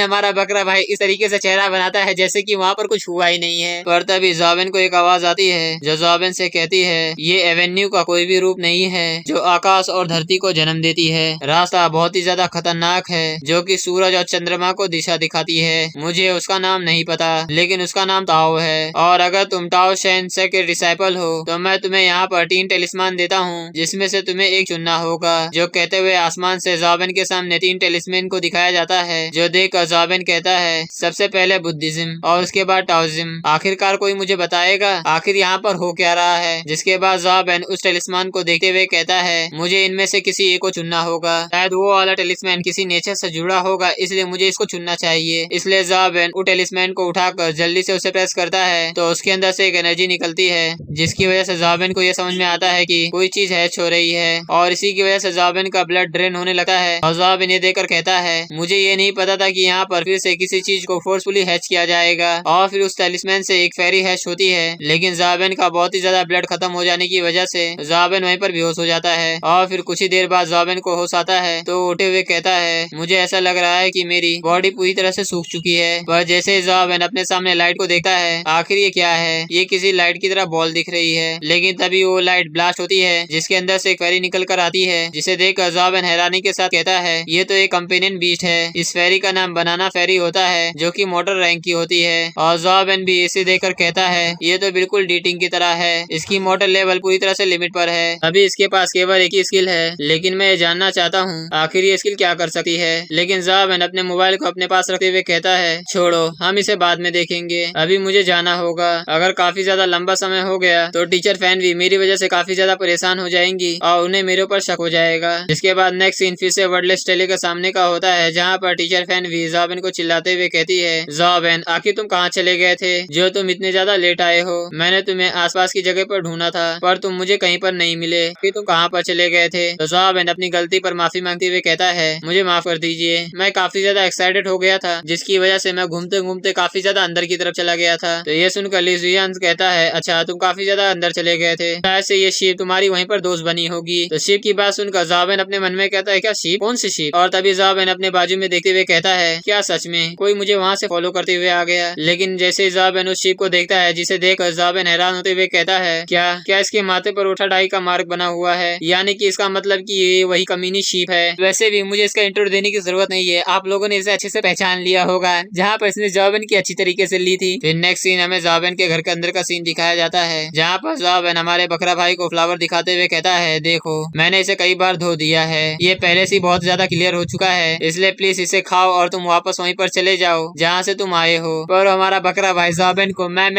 हमारा बकरा भाई इस तरीके से चेहरा बनाता है जैसे कि वहाँ पर कुछ हुआ ही नहीं है। पर तभी ज़ाबेन को एक आवाज आती है जो ज़ाबेन से कहती है, ये एवेन्यू का कोई भी रूप नहीं है जो आकाश और धरती को जन्म देती है। रास्ता बहुत ही ज्यादा खतरनाक है जो कि सूरज और चंद्रमा को दिशा दिखाती है। मुझे उसका नाम नहीं पता, लेकिन उसका नाम ताओ है। और अगर तुम ताओ शेन से के डिसाइपल हो तो मैं तुम्हें यहाँ पर 3 टेलिस्मान देता हूँ, जिसमें से तुम्हें एक चुनना होगा। जो कहते हुए आसमान से ज़ाबेन के सामने 3 टेलिस्मैन को दिखाया जाता है, जो देखकर ज़ाबेन कहता है, सबसे पहले बुद्धिज्म और उसके बाद टाओइज्म। आखिरकार कोई मुझे बताएगा आखिर यहाँ पर हो क्या रहा है। जिसके बाद ज़ाबेन उस टेलिस्मान को देखते हुए कहता है, मुझे इनमें से किसी एक को चुनना होगा, शायद वो वाला टेलिस्मैन किसी नेचर से जुड़ा होगा, इसलिए मुझे इसको चुनना चाहिए। इसलिए ज़ाबेन उस टेलिस्मैन को उठाकर जल्दी से उसे प्रेस करता है तो उसके अंदर से एक एनर्जी निकलती है, जिसकी वजह से ज़ाबेन को यह समझ में आता है कि कोई चीज हैच हो रही है। और इसी की वजह से ज़ाबेन का ब्लड ड्रेन होने लगता है। और ज़ाबेन ये देखकर कहता है, मुझे ये नहीं पता था कि यहाँ पर फिर से किसी चीज को फोर्सफुली हैच किया जाएगा। और फिर उस टेलिस्मैन से एक फेरी हैच होती है, लेकिन ज़ाबेन का बहुत ही ज्यादा ब्लड खत्म हो जाने की वजह से ज़ाबेन वहीं पर बेहोश हो जाता है। और फिर कुछ ही देर बाद ज़ाबेन को होश आता है तो उठे हुए कहता है, मुझे ऐसा लग रहा है कि मेरी बॉडी पूरी तरह से सूख चुकी है। पर जैसे ज़ाबेन अपने सामने लाइट को देखता है, आखिर ये क्या है, ये किसी लाइट की तरह बॉल दिख रही है। लेकिन तभी वो लाइट ब्लास्ट होती है, जिसके अंदर से एक फेरी निकल कर आती है, जिसे देखकर ज़ाबेन हैरानी के साथ कहता है, ये तो एक कंपेनियन बीस्ट है। इस फेरी का नाम बनाना फेरी होता है, जो कि मोटर रैंक की होती है। और ज़ाबेन भी इसे देखकर कहता है, ये तो बिल्कुल डीटिंग की तरह है, इसकी मोटर लेवल पूरी तरह से लिमिट पर है। अभी इसके पास केवल एक ही स्किल है, लेकिन मैं ये जानना चाहता हूँ आखिर ये स्किल क्या कर सकती है। लेकिन ज़ाबेन अपने मोबाइल को अपने पास रखते हुए कहता है, छोड़ो, हम इसे बाद में देखेंगे, अभी मुझे जाना होगा। अगर काफी ज्यादा लंबा समय हो गया तो टीचर फैन भी मेरी वजह से काफी ज्यादा परेशान हो जाएंगी और उन्हें मेरे ऊपर शक हो जाएगा। जिसके बाद नेक्स्ट सीन फिर से वर्डलेस टेली के सामने का होता है, जहाँ पर टीचर फैन भी ज़ाबेन को चिल्लाते हुए कहती है, ज़ाबेन आखिर तुम कहाँ चले गए थे जो तुम इतने ज्यादा लेट आए हो। मैंने तुम्हें आसपास की जगह पर ढूंढा था पर तुम मुझे कहीं पर नहीं मिले, फिर तुम कहाँ पर चले गए थे। तो ज़ाबेन अपनी गलती पर माफी मांगते हुए कहता है, मुझे माफ कर दीजिए, मैं काफी ज्यादा एक्साइटेड हो गया था, जिसकी वजह से मैं घूमते घूमते काफी ज्यादा अंदर की तरफ चला गया था। तो ये सुनकर लिजियन कहता है, अच्छा तुम काफी ज्यादा अंदर चले गए थे। शायद से ये शिप तुम्हारी वहीं पर दोस्त बनी होगी। तो शिप की बात सुनकर ज़ाबिन अपने मन में कहता है, क्या शिप? कौन सी शिप? और तभी ज़ाबिन अपने बाजू में देखते हुए कहता है, क्या सच में कोई मुझे वहाँ से फॉलो करते हुए आ गया? लेकिन जैसे ज़ाबिन उस शिप को देखता है, जिसे देखकर ज़ाबिन हैरान होते हुए कहता है, क्या इसके माथे पर उठाडाई का मार्क बना हुआ है? यानी कि इसका मतलब कि ये वही कमीनी शिप है। वैसे भी मुझे इसका इंट्रो देने की जरूरत नहीं है, आप लोगों ने इसे अच्छे से पहचान लिया होगा, जहाँ पर इसने ज़ाबिन की अच्छी तरीके से ली थी। फिर नेक्स्ट सीन हमें ज़ाबिन के घर के अंदर का सीन दिखाया जाता है, जहाँ पर ज़ाबिन हमारे बकरा भाई को फ्लावर दिखाते हुए कहता है, देखो मैंने इसे कई बार धो दिया है, ये पहले से बहुत ज्यादा क्लियर हो चुका है, इसलिए प्लीज इसे खाओ और तुम वापस वहीं पर चले जाओ जहाँ से तुम आए हो। पर हमारा बकरा भाई ज़ाबिन को मैं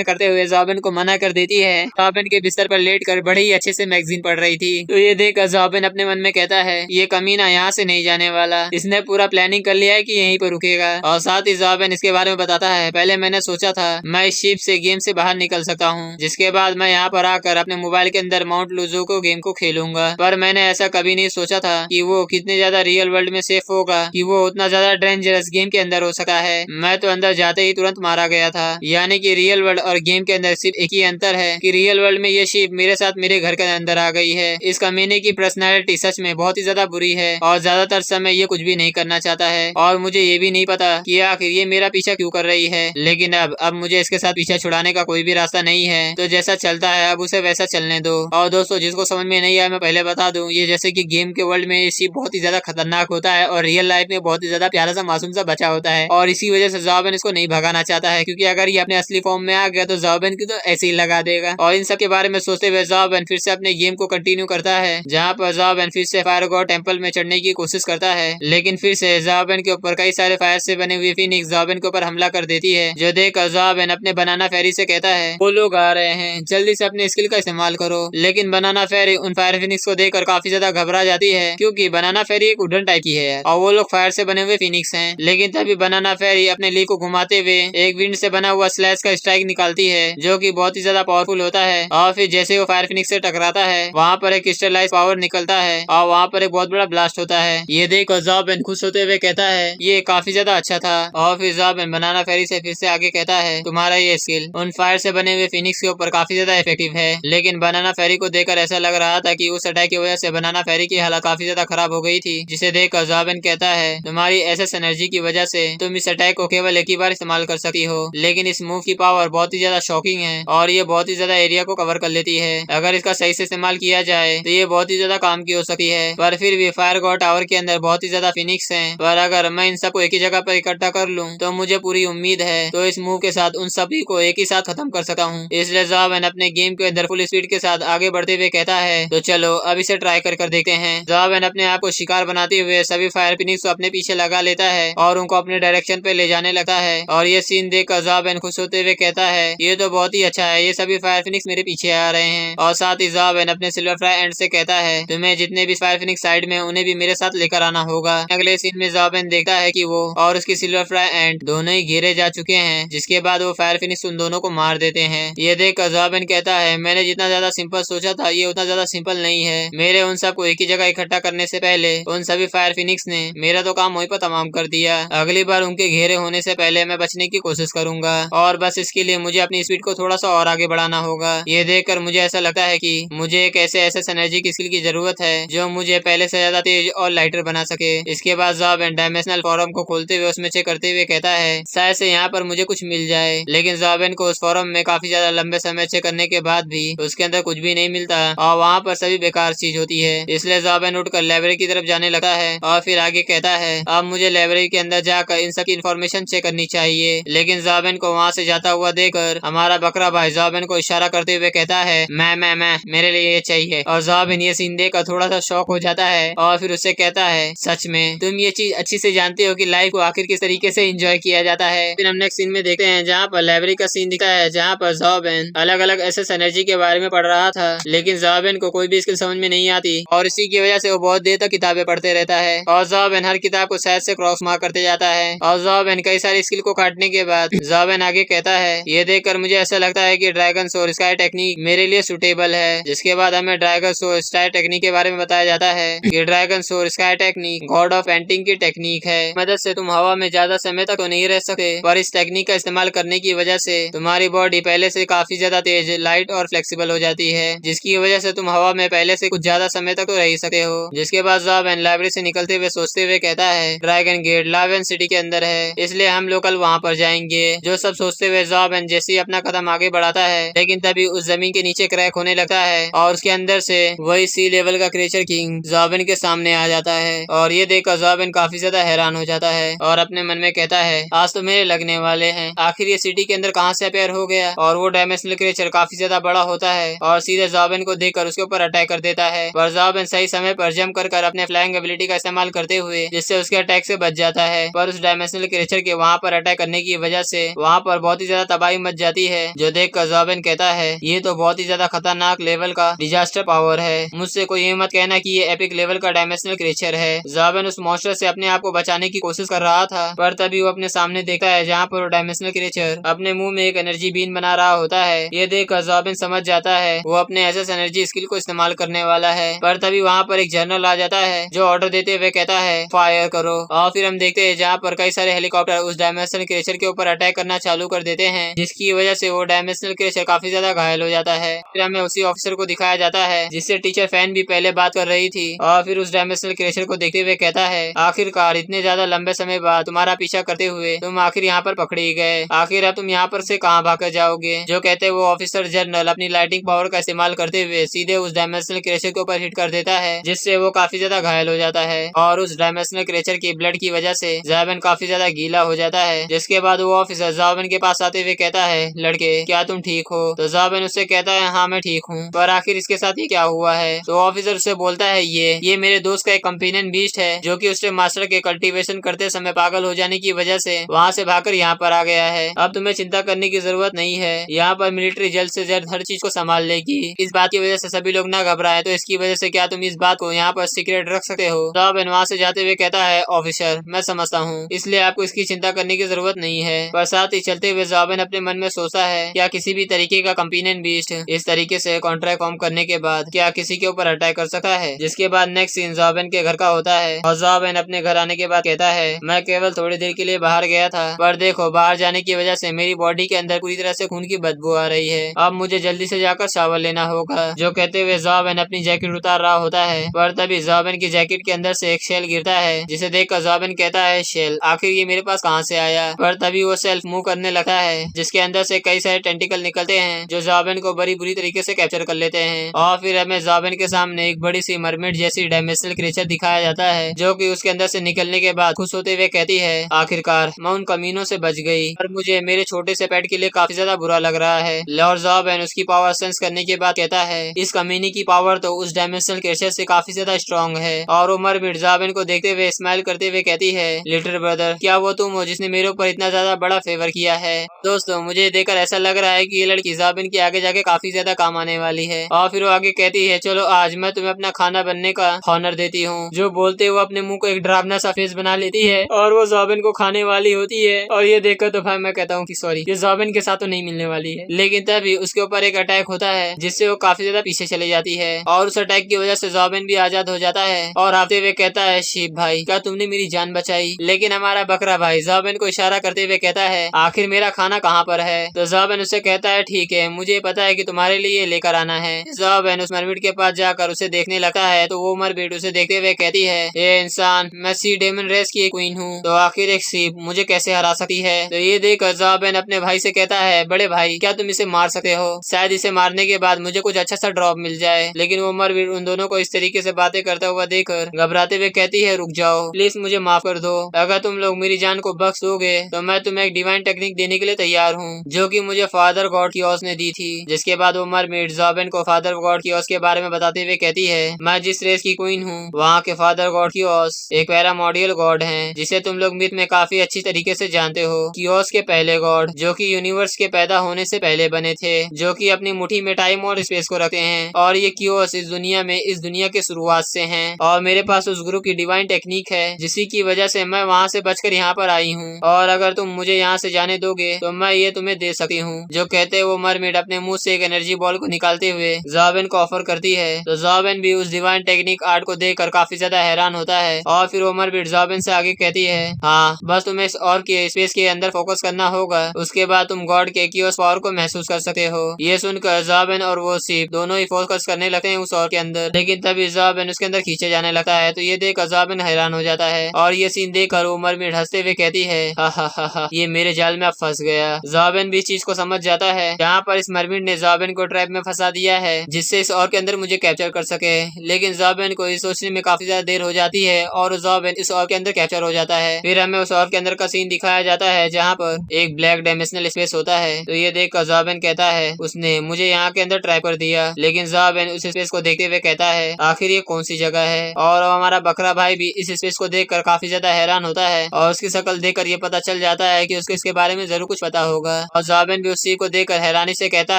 करते हुए ज़ाबिन को मना कर देती है। ज़ाबिन के बिस्तर पर लेट कर बड़े ही अच्छे से मैगजीन पढ़ रही थी। तो ये देखकर ज़ाबिन अपने मन में कहता है, ये कमीना यहाँ से नहीं जाने वाला, इसने पूरा प्लानिंग कर लिया है कि यहीं पर रुकेगा। और साथ ही ज़ाबिन इसके बारे में बताता है, पहले मैंने सोचा था मैं इस शिप से गेम से बाहर निकल सकता हूँ, जिसके बाद मैं यहाँ पर आकर अपने मोबाइल के अंदर माउंट लुज़ोको गेम को खेलूंगा, पर मैंने ऐसा कभी नहीं सोचा था कि वो कितने ज्यादा रियल वर्ल्ड में सेफ होगा, कि वो उतना ज्यादा डेंजरस गेम के अंदर हो सका है। मैं तो अंदर जाते ही तुरंत मारा गया था। यानी कि रियल वर्ल्ड और गेम के अंदर सिर्फ एक ही अंतर है कि रियल वर्ल्ड में ये शिप मेरे साथ मेरे घर के अंदर आ गई है। इस कमीने की पर्सनैलिटी सच में बहुत ही ज्यादा बुरी है और ज्यादातर समय ये कुछ भी नहीं करना चाहता है, और मुझे ये भी नहीं पता कि आखिर ये मेरा पीछा क्यों कर रही है। लेकिन अब मुझे इसके साथ पीछा छुड़ाने का कोई भी रास्ता नहीं है, तो जैसा चलता है अब उसे वैसा चलने दो। और दोस्तों, जिसको समझ में नहीं आया मैं पहले बता दूं, ये जैसे कि गेम के वर्ल्ड में ये शिप बहुत ही ज्यादा खतरनाक होता है और रियल लाइफ में बहुत ही ज्यादा प्यारा सा मासूम सा बच्चा होता है, और इसी वजह से ज़ाबिन इसको नहीं भगाना चाहता है, क्योंकि अगर ये अपने असली फॉर्म में आ गया तो ज़ाबिन की तो ऐसे ही लगा देगा। और इन सब के बारे में सोचते हुए ज़ाबिन फिर से अपने गेम को कंटिन्यू करता है, जहाँ पर ज़ाबिन फिर से फायर गॉड टेम्पल में चढ़ने की कोशिश करता है, लेकिन फिर से ज़ाबिन के ऊपर कई सारे फायर से बने हुए फिनिक्स ज़ाबिन के ऊपर हमला कर देती है, जो देखकर ज़ाबिन अपने बनाना फेरी से कहता है, वो लोग आ रहे हैं, जल्दी से अपने स्किल का इस्तेमाल करो। लेकिन बनाना फेरी उन फायर फिनिक्स को देखकर काफी ज्यादा घबरा जाती है, क्योंकि बनाना फेरी एक वुडन टाइप की है और वो लोग फायर से बने हुए फिनिक्स हैं। लेकिन तभी बनाना फेरी अपने लीफ को घुमाते हुए एक विंड से बना हुआ स्लैश का स्ट्राइक निकालती है, जो कि बहुत ही ज्यादा पावरफुल होता है। और फिर जैसे वो फायर फिनिक्स से टकराता है, वहाँ पर एक क्रिस्टलाइज पावर निकलता है और वहाँ पर एक बहुत बड़ा ब्लास्ट होता है। ये देखकर ज़ाबिन खुश होते हुए कहता है, ये काफी ज्यादा अच्छा था। और फिर ज़ाबिन बनाना फेरी से फिर से आगे कहता है, तुम्हारा ये स्किल उन फायर से बने हुए फिनिक्स के ऊपर काफी ज्यादा इफेक्टिव है। लेकिन बनाना फेरी को देखकर ऐसा लग रहा था कि उस अटैक की वजह से बनाना फेरी की हालत काफी ज्यादा खराब हो गई थी, जिसे देखकर ज़ाबिन कहता है, तुम्हारी एसएस एनर्जी की वजह से तुम इस अटैक को केवल एक ही बार इस्तेमाल कर सकती हो, लेकिन इस मूव की पावर बहुत ही ज्यादा शॉकिंग है और ये बहुत ही ज्यादा एरिया को कवर कर लेती है। अगर इसका सही से इस्तेमाल किया जाए तो ये बहुत ही ज्यादा काम की हो सकती है। पर फिर भी फायर गॉड टावर के अंदर बहुत ही ज्यादा फिनिक्स हैं, पर अगर मैं इन सबको एक ही जगह पर इकट्ठा कर लूं तो मुझे पूरी उम्मीद है तो इस मूव के साथ उन सभी को एक ही साथ खत्म कर सकता हूँ। इसलिए ज़ाबिन अपने गेम के अंदर फुल स्पीड के साथ आगे बढ़ते हुए कहता है, तो चलो अब इसे ट्राई कर देखते हैं। ज़ाबिन अपने आप को शिकार बनाते हुए सभी फायर फिनिक्स को अपने पीछे लगा लेता है और उनको अपने डायरेक्शन पे ले जाने लगता है। और ये सीन देखकर ज़ाबिन खुश होते हुए कहता है, ये तो बहुत ही अच्छा है, ये सभी फायर फिनिक्स मेरे पीछे आ रहे हैं। और साथ ही ज़ाबिन अपने सिल्वर फ्राई एंड से कहता है, तुम्हें जितने भी फायर फिनिक्स साइड में उन्हें भी मेरे साथ लेकर आना होगा। अगले सीन में ज़ाबिन देखता है कि वो और उसकी सिल्वर फ्राई एंड दोनों ही घेरे जा चुके हैं, जिसके बाद वो फायर फिनिक्स उन दोनों को मार देते हैं। ये देखकर ज़ाबिन कहता है, मैंने जितना ज्यादा सिंपल सोचा था ये उतना ज्यादा सिंपल नहीं है। मेरे उन सबको एक ही जगह इकट्ठा करने से पहले उन सभी फायर फिनिक्स ने मेरा तो काम वहीं पर तमाम कर दिया। अगली बार उनके घेरे होने से पहले मैं बचने की कोशिश करूंगा, और बस इसके लिए मुझे अपनी स्पीड को थोड़ा सा और आगे बढ़ाना होगा। ये देखकर मुझे ऐसा लगता है कि मुझे एक ऐसे एनर्जी की स्किल की जरूरत है जो मुझे पहले से ज्यादा तेज और लाइटर बना सके। इसके बाद ज़ाबिन डायमेंशनल फॉरम को खोलते हुए उसमें चेक करते हुए कहता है, शायद से यहाँ पर मुझे कुछ मिल जाए। लेकिन ज़ाबिन को उस फॉरम में काफी ज्यादा लंबे समय चेक करने के बाद भी उसके अंदर कुछ भी नहीं मिलता और वहाँ पर सभी बेकार चीज होती है। इसलिए ज़ाबिन उठकर लाइब्रेरी की तरफ जाने लगता है और फिर आगे कहता है, अब मुझे लाइब्रेरी के अंदर जाकर इन सब की इन्फॉर्मेशन चेक करनी चाहिए। लेकिन ज़ाबिन को वहाँ से जाता हुआ देखकर हमारा बकरा भाई ज़ाबिन को इशारा करते हुए कहता है, मैं मेरे लिए ये चाहिए। और ज़ाबिन ये सीन देखकर थोड़ा सा शॉक हो जाता है और फिर उससे कहता है, सच में तुम ये चीज अच्छी से जानते हो कि लाइफ को आखिर किस तरीके से एंजॉय किया जाता है। फिर हम नेक्स्ट सीन में देखते हैं जहाँ पर लाइब्रेरी का सीन दिखता है, जहाँ पर ज़ाबिन अलग अलग एसएस एनर्जी के बारे में पढ़ रहा था, लेकिन ज़ाबिन को कोई भी स्किल समझ में नहीं आती और इसी की वजह से वो बहुत देर तक किताबें पढ़ते रहता है और ज़ाबिन हर किताब को शायद से क्रॉस मार्क करते जाता है। और ज़ाबिन कई सारी स्किल को काटने के बाद ज़ाबिन आगे कहता है, ये देखकर मुझे ऐसा लगता है कि ड्रैगन सोर स्काई टेक्निक मेरे लिए सुटेबल है। जिसके बाद हमें ड्रैगन सोर स्काई टेक्निक के बारे में बताया जाता है कि ड्रैगन सोर sky technique God of painting की टेक्निक है। मदद से तुम हवा में ज्यादा समय तक तो नहीं रह सकते, पर इस टेक्निक का इस्तेमाल करने की वजह से तुम्हारी बॉडी पहले से काफी ज्यादा तेज, लाइट और फ्लेक्सिबल हो जाती है, जिसकी वजह से तुम हवा में पहले से कुछ ज्यादा समय तक तो रह सकते हो। जिसके बाद ज़ॉबेन लाइब्रेरी से निकलते हुए सोचते हुए कहता है, ड्रैगन गेट लावेन सिटी के अंदर है, इसलिए हम लोग कल वहाँ पर जाएंगे। जो सब सोचते हुए ज़ॉबेन जैसे ही अपना कदम आगे बढ़ाता है, लेकिन तभी उस जमीन के नीचे क्रैक होने लगता है और उसके अंदर से वही सी लेवल का क्रिएचर किंग ज़ॉबेन के सामने आ जाता है। और ये देखकर ज़ॉबेन काफी ज्यादा हैरान हो जाता है और अपने मन में कहता है, आज तो मेरे लगने वाले हैं, आखिर ये सिटी के अंदर कहाँ से अपेयर हो गया। और वो डायमेंशनल क्रिएचर काफी ज्यादा बड़ा होता है और सीधे ज़ॉबेन को देखकर उसके ऊपर अटैक कर देता है, पर ज़ॉबेन सही समय पर जंप कर अपने फ्लाइंग एबिलिटी का इस्तेमाल करते हुए जिससे उसके अटैक से बच जाता है। पर उस डायमेंशनल क्रिएचर के वहाँ पर अटैक करने की वजह से वहाँ पर बहुत ही ज्यादा तबाही मच जाती है, जो देखकर ज़ॉबेन कहता है, ये तो बहुत ही ज्यादा खतरनाक लेवल का डिजास्टर पावर है, मुझसे कोई ये मत कहना कि ये एपिक लेवल का डायमेंशनल क्रिएचर है। ज़ॉबेन उस मॉन्स्टर से अपने आप को बचाने की कोशिश कर रहा था, पर तभी वो अपने सामने देखता है जहाँ पर वो डायमेंशनल क्रिएचर अपने मुंह में एक एनर्जी बीन बना रहा होता है। ये देखकर ज़ॉबेन समझ जाता है वो अपने एसएस एनर्जी स्किल को इस्तेमाल करने वाला है, पर तभी वहाँ पर एक जनरल आ जाता है जो ऑर्डर देते हुए कहता है, फायर करो। और फिर हम देखते हैं जहाँ पर कई सारे हेलीकॉप्टर उस डायमेंशनल क्रिएचर के ऊपर अटैक करना चालू कर देते हैं, जिसकी वजह से वो डायमेंशनल क्रिएचर काफी ज्यादा घायल हो जाता है। फिर हमें उसी ऑफिसर को दिखाया जाता है जिससे टीचर फैन भी पहले बात कर रही थी, और फिर उस डायमेंशनल क्रिएचर को देखते हुए कहता है, आखिरकार इतने ज्यादा लंबे समय बाद तुम्हारा पीछा करते हुए तुम आखिर यहाँ पर पकड़े गए, आखिर अब तुम यहाँ पर से कहाँ भाग कर जाओगे। जो कहते वो ऑफिसर जनरल अपनी लाइटिंग पावर का इस्तेमाल करते हुए सीधे उस डायमेंशनल क्रिएचर के ऊपर हिट कर देता है, जिससे वो काफी ज्यादा घायल हो जाता है। और उस डायमेंशनल क्रिएचर की ब्लड की वजह से ज़ॉबेन काफी ज्यादा गीला हो जाता है। जिसके बाद वो ऑफिसर ज़ॉबेन के पास आते हुए कहता है, लड़के क्या तुम ठीक हो। तो ज़ॉबेन उससे कहता है, हाँ मैं ठीक हूँ, पर आखिर इसके साथ ये क्या हुआ है। तो ऑफिसर उससे बोलता है, ये मेरे दोस्त का एक कंपेनियन बीस्ट है जो कि उसके मास्टर के कल्टीवेशन करते समय पागल हो जाने की वजह से वहाँ से भागकर यहाँ पर आ गया है। अब तुम्हें चिंता करने की जरूरत नहीं है, यहाँ पर मिलिट्री जल्द से जल्द हर चीज को संभाल लेगी। इस बात की वजह से सभी लोग ना घबराए, तो इसकी वजह से क्या तुम इस बात को यहाँ पर सीक्रेट रख सकते हो। ज़ॉबेन वहाँ से जाते हुए कहता है, ऑफिसर मैं समझता हूँ, इसलिए आपको इसकी चिंता करने की जरूरत नहीं है। पर साथ ही चलते हुए ज़ॉबेन अपने मन में सोचता है, क्या किसी भी तरीके का कंपेनियन बीस्ट इस तरीके से कॉन्ट्रैक्ट फॉर्म करने के बाद क्या किसी के ऊपर अटैक कर सकता है। जिसके बाद नेक्स्ट सीन ज़ॉबेन के घर का होता है और ज़ॉबेन अपने घर आने के बाद कहता है, मैं केवल थोड़ी देर के लिए बाहर गया था, पर देखो बाहर जाने की वजह से मेरी बॉडी के अंदर पूरी तरह से खून की बदबू आ रही है, अब मुझे जल्दी से जाकर शावर लेना होगा। जो कहते हुए ज़ॉबेन अपनी जैकेट उतार रहा होता है, पर तभी ज़ॉबेन की जैकेट के अंदर से एक शेल गिरता है, जिसे देखकर ज़ॉबेन कहता है, शेल आखिर ये मेरे पास कहाँ से आया। पर तभी वो सेल्फ मूव करने लगता है, जिसके अंदर से कई सारे टेंटिकल निकलते हैं जो ज़ॉबेन को बड़ी बुरी तरीके से कैप्चर कर लेते हैं। और फिर हमें ज़ॉबेन के सामने एक बड़ी सी मरमेड जैसी डायमेंशनल क्रिएचर दिखाया जाता है, जो कि उसके अंदर से निकलने के बाद खुश होते हुए कहती है, आखिरकार मैं उन कमीनों से बच गई, पर मुझे मेरे छोटे से पेट के लिए काफी ज्यादा बुरा लग रहा है। लॉर्ड ज़ॉबेन उसकी पावर सेंस करने के बाद कहता है, इस कमीनी की पावर तो उस डायमेंशनल क्रिएचर से काफी ज्यादा स्ट्रॉन्ग है। और वो मरमेड ज़ॉबेन को देखते हुए स्माइल करते हुए कहती है, लिटिल ब्रदर क्या वो तुम हो जिसने मेरे ऊपर इतना ज्यादा बड़ा फेवर किया है। दोस्तों मुझे देखकर ऐसा लग रहा है कि ये लड़की ज़ॉबेन की आगे जाके काफी ज्यादा काम आने वाली है। और फिर वो आगे कहती है, चलो आज मैं तुम्हें अपना खाना बनने का ऑनर देती हूँ। जो बोलते हुए अपने मुंह को एक डरावना सा फेस बना लेती है और वो ज़ॉबेन को खाने वाली होती है। और ये देखकर तो भाई मैं कहता हूँ कि सॉरी, ये ज़ॉबेन के साथ तो नहीं मिलने वाली है। लेकिन तभी उसके ऊपर एक अटैक होता है जिससे वो काफी ज्यादा पीछे चले जाती है, और उस अटैक की वजह से ज़ॉबेन भी आजाद हो जाता है और आते हुए कहता है, शिप भाई क्या तुमने मेरी जान बचाई। लेकिन हमारा बकरा भाई ज़ॉबेन को इशारा करते हुए कहता है, आखिर मेरा खाना कहाँ पर है। तो ज़ॉबेन उससे कहता है, ठीक है मुझे पता है कि तुम्हारे लिए लेकर आना है। ज़ॉबेन उस मरमिड के पास जाकर उसे देखने लगता है, तो वो मरमिड उसे देखते हुए कहती है, ये इंसान मैं सी डेमन रेस की क्वीन हूँ, तो आखिर एक सीप मुझे कैसे हरा सकती है। तो ये देखकर ज़ॉबेन अपने भाई से कहता है, बड़े भाई क्या तुम इसे मार सकते हो, शायद इसे मारने के बाद मुझे कुछ अच्छा सा ड्रॉप मिल जाए। लेकिन वो मरमिड उन दोनों को इस तरीके से बातें करता हुआ देखकर घबराते हुए कहती है, रुक जाओ प्लीज मुझे माफ कर दो, अगर तुम लोग मेरी जान को बख्श दोगे तो मैं तुम्हें एक डिवाइन टेक्निक देने के लिए तैयार हूँ, जो कि मुझे फादर गॉड कियोस ने दी थी। जिसके बाद वो मरमिड ज़ॉबेन को फादर गॉड कियोस के बारे में बताते हुए कहती है, मैं जिस रेस की क्वीन हूँ वहाँ के फादर गॉड कियोस एक पैरामोडियल गॉड है, जिसे तुम लोग मिथ में काफी अच्छी तरीके से जानते हो। कियोस के पहले गॉड जो कि यूनिवर्स के पैदा होने से पहले बने थे, जो कि अपनी मुट्ठी में टाइम और स्पेस को रखते हैं, और ये कियोस इस दुनिया के शुरुआत से हैं। और मेरे पास उस गुरु की डिवाइन टेक्निक है, जिसी की वजह से मैं वहाँ से बचकर यहाँ पर आई हूँ, और अगर तुम मुझे यहाँ से जाने दोगे तो मैं ये तुम्हें दे सकती हूँ। जो कहते वो मरमिड अपने मुंह से एक एनर्जी बॉल को निकालते हुए ज़ॉबेन को ऑफर करती है। तो ज़ॉबेन भी उस डिवाइन टेक्निक आर्ट को देखकर काफी ज्यादा हैरान होता है, और फिर वो मरमिड ज़ॉबेन से आगे कहती है, हाँ बस तुम्हें और के स्पेस के अंदर फोकस करना होगा, उसके बाद तुम गॉड के कियोस पावर को महसूस महसूस कर सकते हो। ये सुनकर ज़ाबिन और वो सीप दोनों ही फोकस करने लगते हैं उस और के अंदर, लेकिन तभी ज़ाबिन उसके अंदर खींचे जाने लगता है। तो ये देखकर ज़ाबिन हैरान हो जाता है और ये सीन देखकर वो मरमेड हंसते हुए कहती है, हा हा हा हा, ये मेरे जाल में अब फंस गया। ज़ाबिन भी इस चीज को समझ जाता है जहाँ पर इस मरमेड ने ज़ाबिन को ट्रैप में फंसा दिया है जिससे इस और के अंदर मुझे कैप्चर कर सके, लेकिन ज़ाबिन को इस सोचने में काफी ज्यादा देर हो जाती है और ज़ाबिन इस और के अंदर कैप्चर हो जाता है। फिर हमें उस और के अंदर का सीन दिखाया जाता है जहाँ पर एक ब्लैक डायमेंशनल स्पेस होता है। तो ये देखकर ज़ाबिन कहता है उसने मुझे यहाँ के अंदर ट्रैप कर दिया, लेकिन ज़ाबिन उस स्पेस को देखते हुए कहता है आखिर ये कौन सी जगह है। और हमारा बकरा भाई भी इस स्पेस को देखकर काफी ज्यादा हैरान होता है और उसकी शक्ल देखकर ये पता चल जाता है कि उसको इसके बारे में जरूर कुछ पता होगा। और ज़ाबिन भी उस सीप को देखकर हैरानी से कहता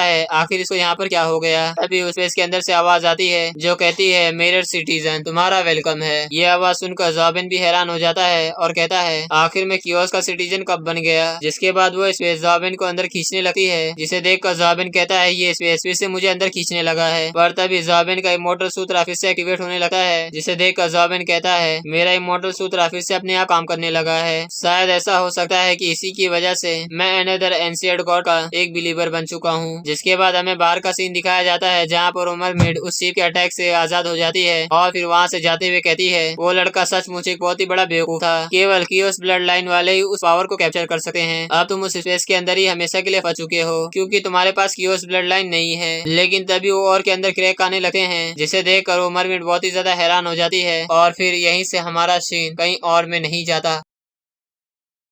है आखिर इसको यहाँ पर क्या हो गया। तभी उस स्पेस के अंदर से आवाज आती है जो कहती है मिरर सिटीजन तुम्हारा वेलकम है। ये आवाज सुनकर ज़ाबिन भी हैरान हो जाता है और कहता है आखिर मैं कियोस का सिटीजन कब बन गया। जिसके बाद वो स्पेस ज़ाबिन को अंदर खींचने लगती है, जिसे देखकर ज़ाबिन कहता है ये स्पेस फिर से मुझे अंदर खींचने लगा है। पर तभी ज़ाबिन का इमोर्टल सूत्र फिर से एक्टिवेट होने लगता है, जिसे देखकर ज़ाबिन कहता है मेरा इमोर्टल सूत्र फिर से अपने आप काम करने लगा है। शायद ऐसा हो सकता है कि इसी की वजह से मैं अनदर एंशिएंट गॉड का एक बिलीवर बन चुका हूँ। जिसके बाद हमें बाहर का सीन दिखाया जाता है जहाँ पर मरमेड उस शिप के अटैक से आजाद हो जाती है और फिर वहाँ से जाते हुए कहती है वो लड़का सचमुच एक बहुत ही बड़ा बेवकूफ था, केवल कियोस ब्लड लाइन वाले ही उस पावर को कैप्चर कर सकते हैं। अब तुम उस स्पेस के अंदर ही हमेशा के लिए फंस चुके हो क्योंकि तुम्हारे पास कियोस ब्लड लाइन नहीं है। लेकिन तभी वो और के अंदर क्रैक आने लगते हैं, जिसे देखकर वो मरमेड बहुत ही ज्यादा हैरान हो जाती है और फिर यहीं से हमारा सीन कहीं और में नहीं जाता।